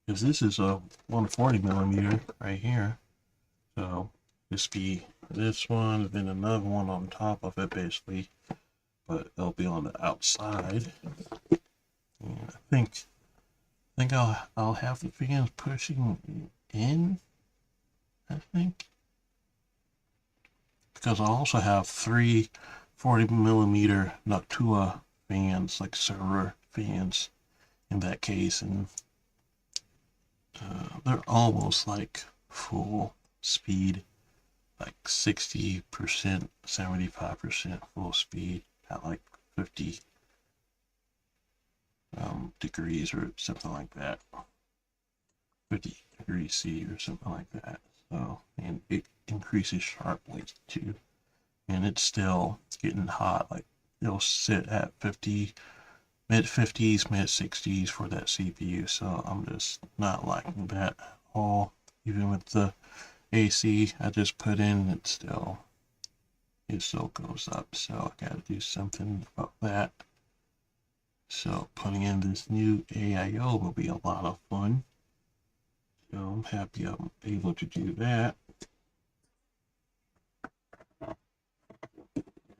Because this is a 140 millimeter right here, so this be this one, then another one on top of it, basically, but it'll be on the outside. And I think I'll have the fans pushing in, I think, because I also have three 40 millimeter Noctua fans, like server fans, in that case, and they're almost like full speed, like 60%, 75% full speed at like 50 degrees or something like that, 50 degrees C or something like that. So, and it increases sharply too, and it's still getting hot. Like it'll sit at 50, mid 50s, mid 60s for that CPU. So I'm just not liking that at all. Even with the AC I just put in, it still goes up. So I gotta do something about that. So putting in this new AIO will be a lot of fun. So I'm happy I'm able to do that.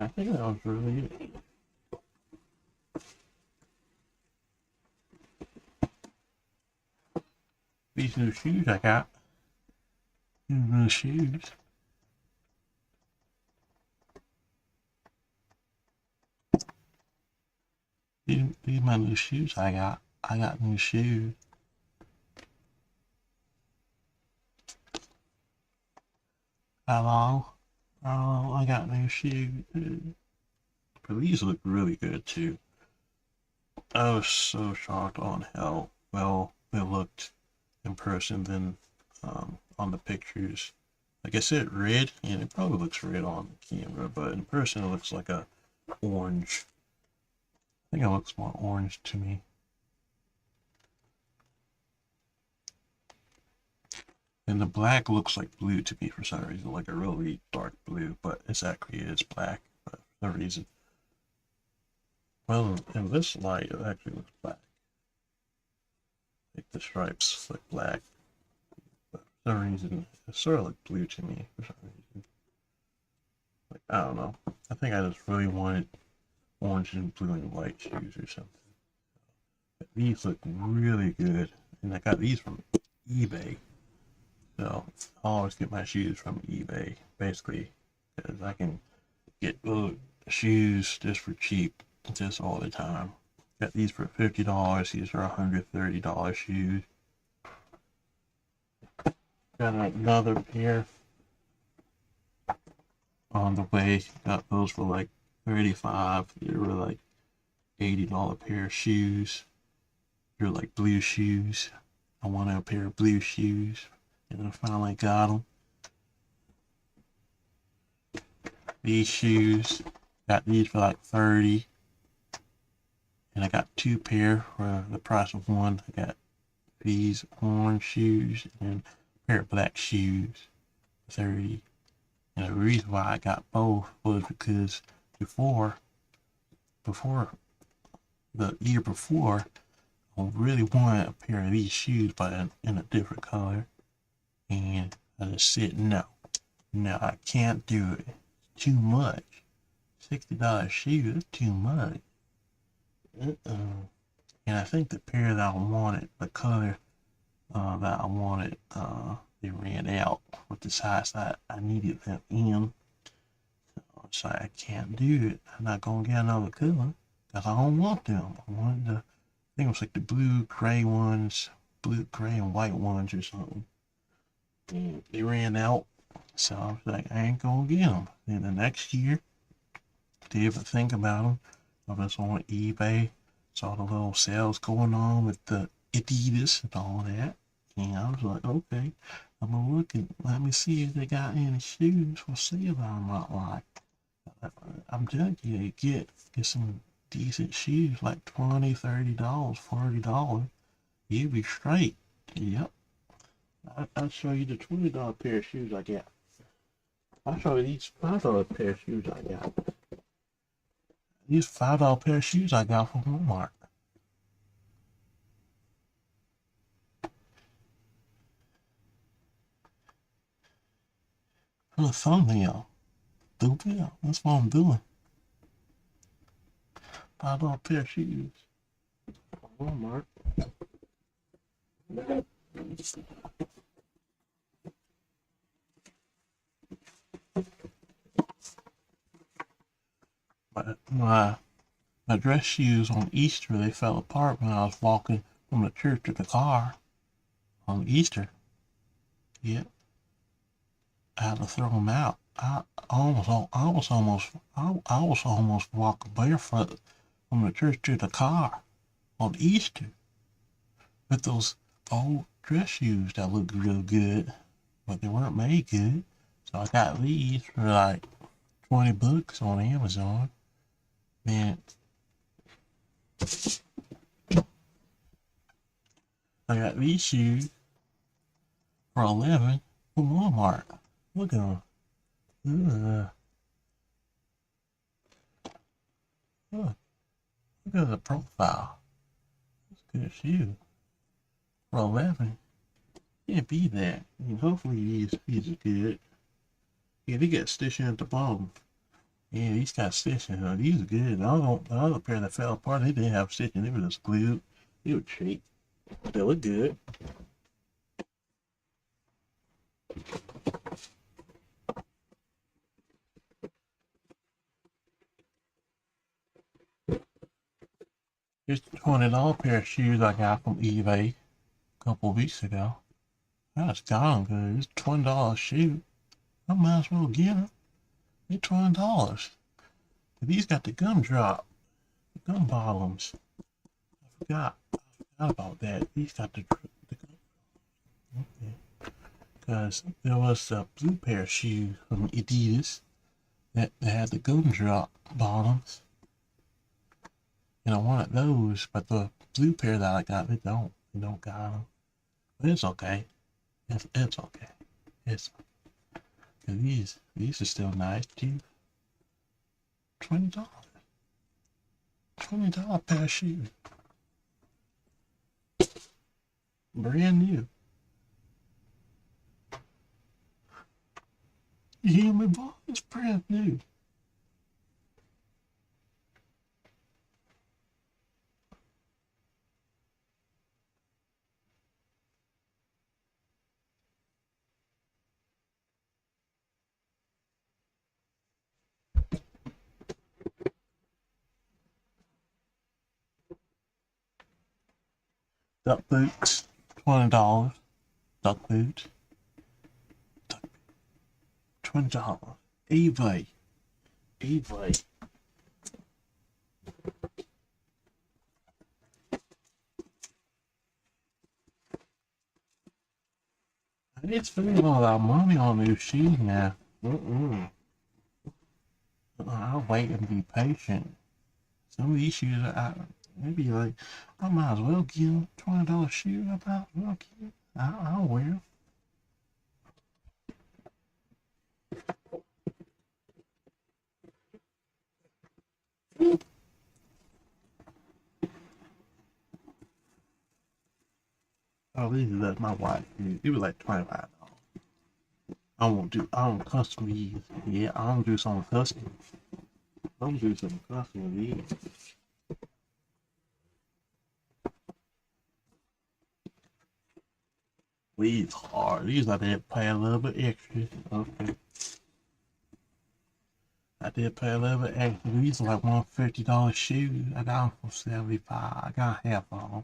I think that was really it. These new shoes I got. These new shoes. These my new shoes I got. I got new shoes. Hello. Oh, I got new shoes. But these look really good too. I was so shocked on how well they looked in person than on the pictures. Like I said, red, and it probably looks red on the camera, but in person it looks like a orange. I think it looks more orange to me. And the black looks like blue to me for some reason, like a really dark blue, but it's actually is black for some reason. Well, in this light, it actually looks black. Like the stripes look black, but for some reason, it sort of looked blue to me for some reason. Like, I don't know. I think I just really wanted orange and blue and white shoes or something. But these look really good, and I got these from eBay. So I always get my shoes from eBay, basically, because I can get shoes just for cheap, just all the time. Got these for $50. These are $130 shoes. Got another pair on the way. Got those for like 35. They were like $80 pair of shoes. They're like blue shoes. I wanted a pair of blue shoes, and I finally got them. These shoes, got these for like 30, and I got two pair for the price of one. I got these orange shoes and a pair of black shoes for 30. And the reason why I got both was because before the year before, I really wanted a pair of these shoes, but in a different color. And I just said no, I can't do it. It's too much. $60 shoes is too much. And I think the pair that I wanted, the color that I wanted, they ran out with the size that I needed them in. So I can't do it. I'm not gonna get another color because I don't want them. I wanted I think it was like the blue, gray ones, blue, gray, and white ones or something. And they ran out, so I was like, I ain't gonna get them. Then the next year, didn't even think about them. I was on eBay, saw the little sales going on with the Adidas and all that. And I was like, okay, I'm gonna look and let me see if they got any shoes for sale that I might like. I'm telling you, get some decent shoes, like $20, $30, $40, you'd be straight. Yep. I'll show you the $20 pair of shoes I got. I'll show you these $5 pair of shoes I got. These $5 pair of shoes I got from Walmart. For the thumbnail. Stupid. That's what I'm doing. $5 pair of shoes. Walmart. My dress shoes on Easter, they fell apart when I was walking from the church to the car on Easter. Yep. I had to throw them out. I was almost walking barefoot from the church to the car on Easter with those old dress shoes that looked real good, but they weren't made good. So I got these for like $20 on Amazon. Man, I got these shoes for $11 from Walmart. Look at them. Look at the profile. That's a good shoe. For $11. Can't be that. I mean, hopefully these are good. Yeah, they got stitching at the bottom. Yeah, these got stitching. These are good. The other pair that fell apart, they didn't have stitching. They were just glued. They were cheap. They look good. Here's the $20 pair of shoes I got from eBay a couple of weeks ago. I just got them good. It's a $20 shoe. I might as well get them. They're $20. These got the gumdrop, the gum bottoms. I forgot about that. These got the okay. Because there was a blue pair of shoes from Adidas that had the gumdrop bottoms. And I wanted those, but the blue pair that I got, they don't got them. But it's okay. It's okay. It's okay. These are still nice too. $20. $20 pair of shoes. Brand new. You hear me, boy? It's brand new. Duck boots, $20. Duck boots. $20. eBay. I need to spend all that money on new shoes now. I'll wait and be patient. Some of these shoes maybe like I might as well give them $20 shoes. I might as well give them. I'll wear them. Oh, these are that my wife. It was like $25. I don't custom these. Yeah, I don't do some custom. I'm do some custom with these. These hard. These I did pay a little bit extra. Okay. I did pay a little bit extra. These are like $150 shoes. I got them for $75. I got half off.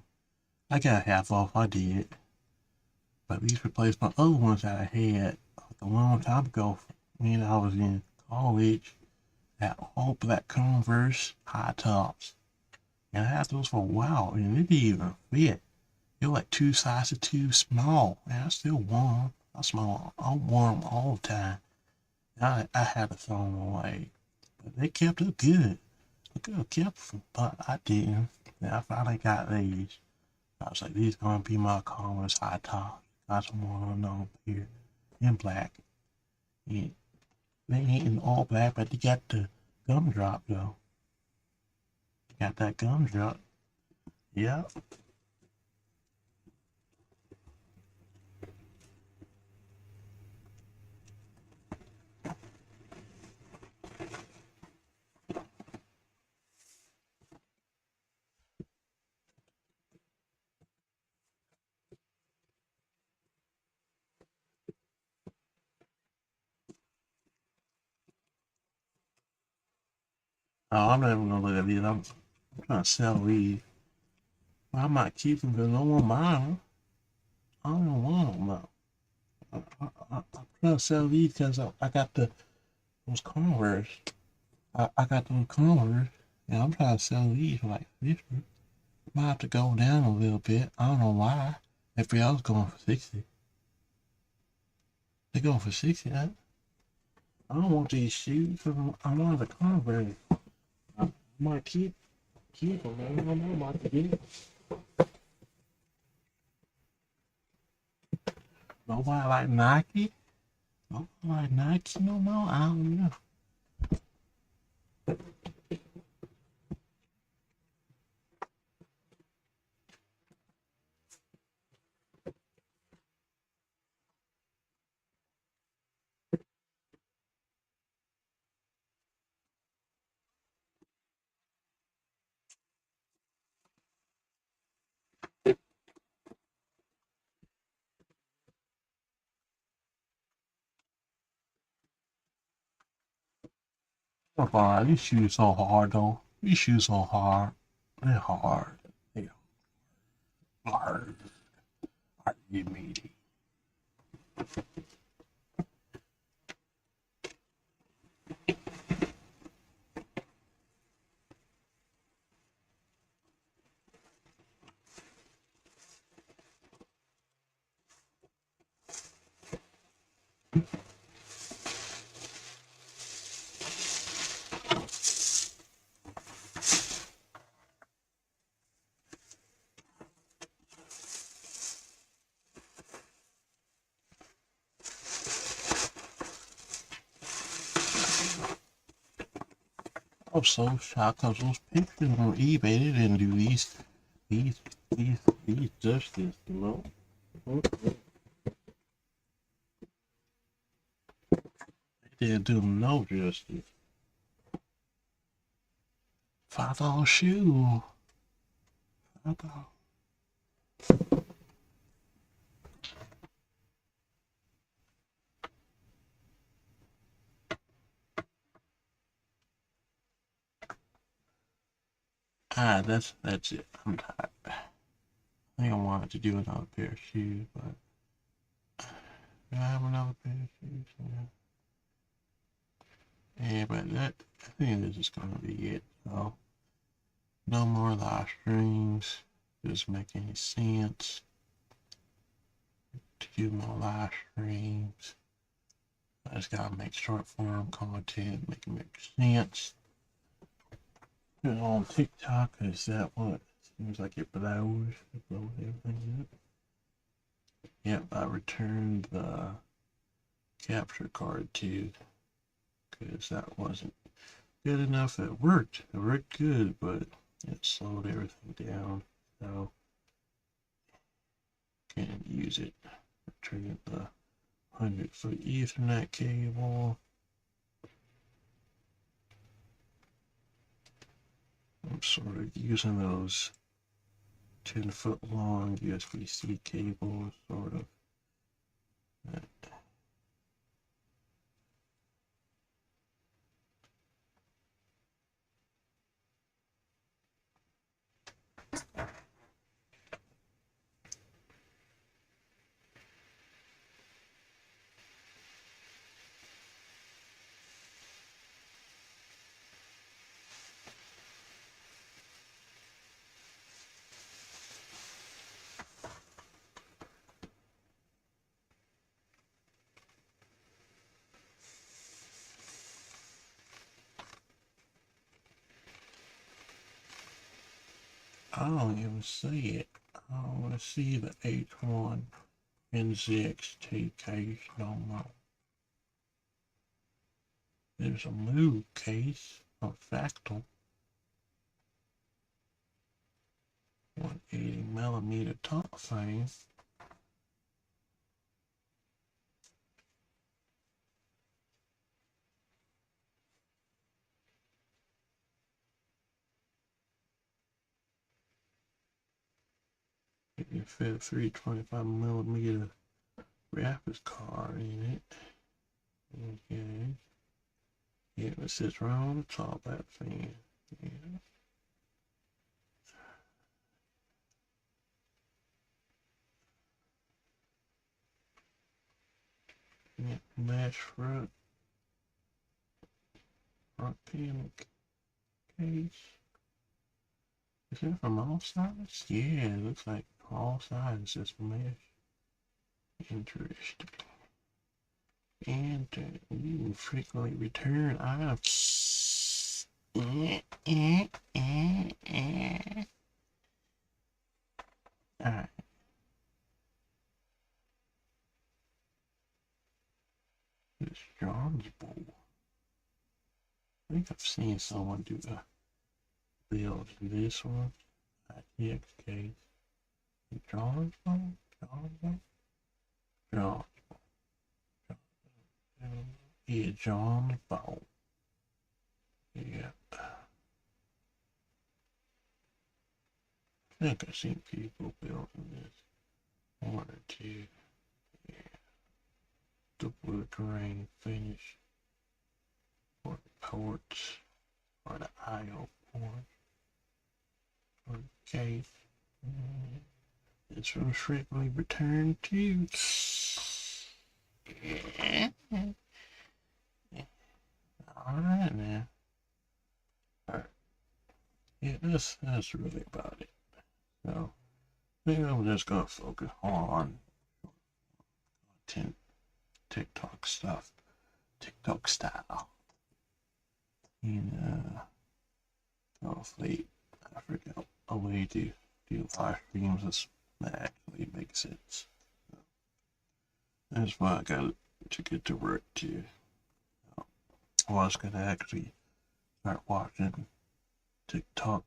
I did. But these replaced my other ones that I had a long time ago when I was in college. That all black Converse high tops. And I had those for a while and they didn't even fit. They were like 2 sizes too small. And I still wore them. I wore them all the time. I had to throw them away. But they kept up good. I could have kept them, but I didn't. And I finally got these. I was like, these gonna be my Converse high top. Got some more on here in black. Yeah, they ain't in all black, but they got the gumdrop though. Got that gumdrop. Yeah. Oh, I'm not even gonna look at these. I'm trying to sell these. I might keep them because I don't want mine. I don't want them though. I'm trying to sell these because I got those Converse. I got those Converse, and I'm trying to sell these for like 50. Might have to go down a little bit. I don't know why. Everybody else going for 60. They going for 60. I don't want these shoes. I want the Converse. I might keep them. Man. I don't know about to get it. Nobody like Nike. Nobody like Nike no more. I don't know. Oh, these shoes so hard though. These shoes so hard. They're hard. They're hard. Hard to get meaty. I'm so shocked because those pictures on eBay, they didn't do these, these, these justice, you know? They didn't do no justice. $5 shoe. $5. That's it. I'm tired. I think I wanted to do another pair of shoes, but do I have another pair of shoes? Yeah, but I think this is gonna be it. So no more live streams. Doesn't make any sense to do more live streams. I just gotta make short form content, make it make sense. Put it on TikTok, is that what? Seems like it blows. It blows everything up. Yep, I returned the capture card too, because that wasn't good enough. It worked. It worked good, but it slowed everything down. So can't use it. Return the 100-foot Ethernet cable. I'm sort of using those 10-foot long USB-C cables, sort of. I don't even see it. I don't want to see the H1 NZXT case no more. There's a new case of Fractal 180mm top frame. You can fit a 325mm graphics card in it. Okay. Yeah, it sits right on the top of that thing. Yeah. Yeah, mesh front panel case. Is it from all sides? Yeah, it looks like all sides is mesh. Interesting. And frequently return items. Alright. It's John's bowl. I think I've seen someone do a build in this one. ITX case. John's bowl? John's bowl? John's bowl. Yeah, John's bowl. Yeah. I think I've seen people building this. One or two. Yeah. The wood grain finish for the ports or the IO port or the case. It's from frequently returned to. Alright now. Alright. Yeah, that's really about it. So I think I'm just gonna focus on content TikTok stuff. TikTok style. And hopefully I forget a way to do live streams that actually makes sense. So that's why I got to get to work too. I was gonna actually start watching TikTok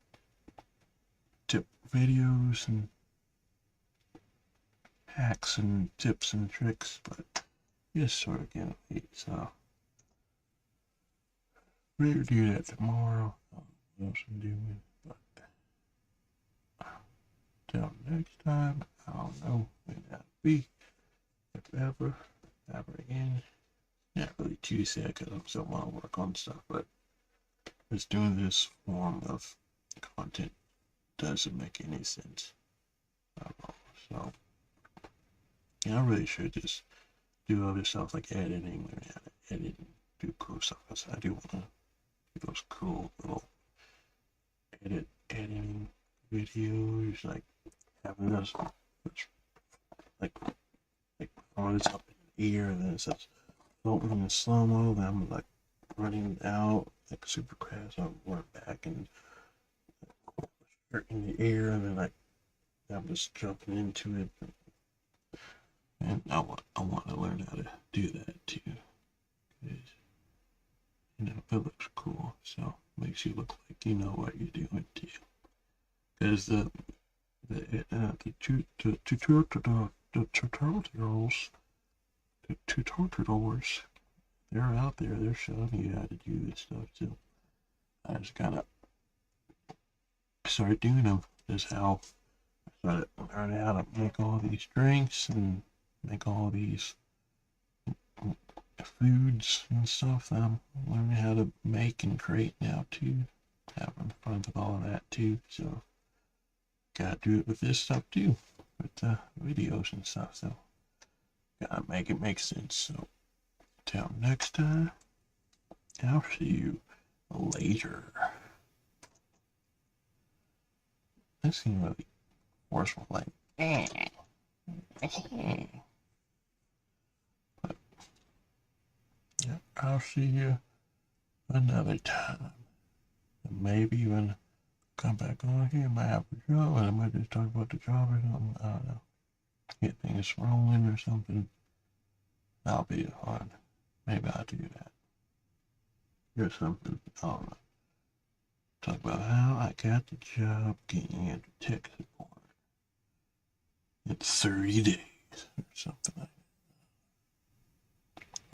tip videos and hacks and tips and tricks, but just sort of getting late, so maybe do that tomorrow. What else I'm doing, but till next time, I don't know when that'll be. If ever again. Not really Tuesday because I'm still want to work on stuff, but just doing this form of content doesn't make any sense at all. So yeah, I really should just do other stuff like editing, learn how to edit and do cool stuff. Because I do want to do those cool little editing videos, like having those like throwing this up in the air and then it says floating in slow mo, then I'm like running out like super fast, I'll run back and in the air and then like I'm just jumping into it. And I want to learn how to do that too. Because, you know, it looks cool. So it makes you look like you know what you're doing too. Because the tutorials, they're out there. They're showing you how to do this stuff too. I just gotta start doing them. That's how I started learning how to make all these drinks and make all these foods and stuff that I'm learning how to make and create now too. Having fun with all of that too. So gotta do it with this stuff too, with the videos and stuff. So gotta make it make sense. So till next time, I'll see you later. This seems really forceful, like. But yeah, I'll see you another time. Maybe even come back on here, might have a job, and I might just talk about the job or something. I don't know. Get things rolling or something. That'll be fun. Maybe I'll do that. Or something. I don't know. Talk about how I got the job getting into tech support in 30 days or something like that.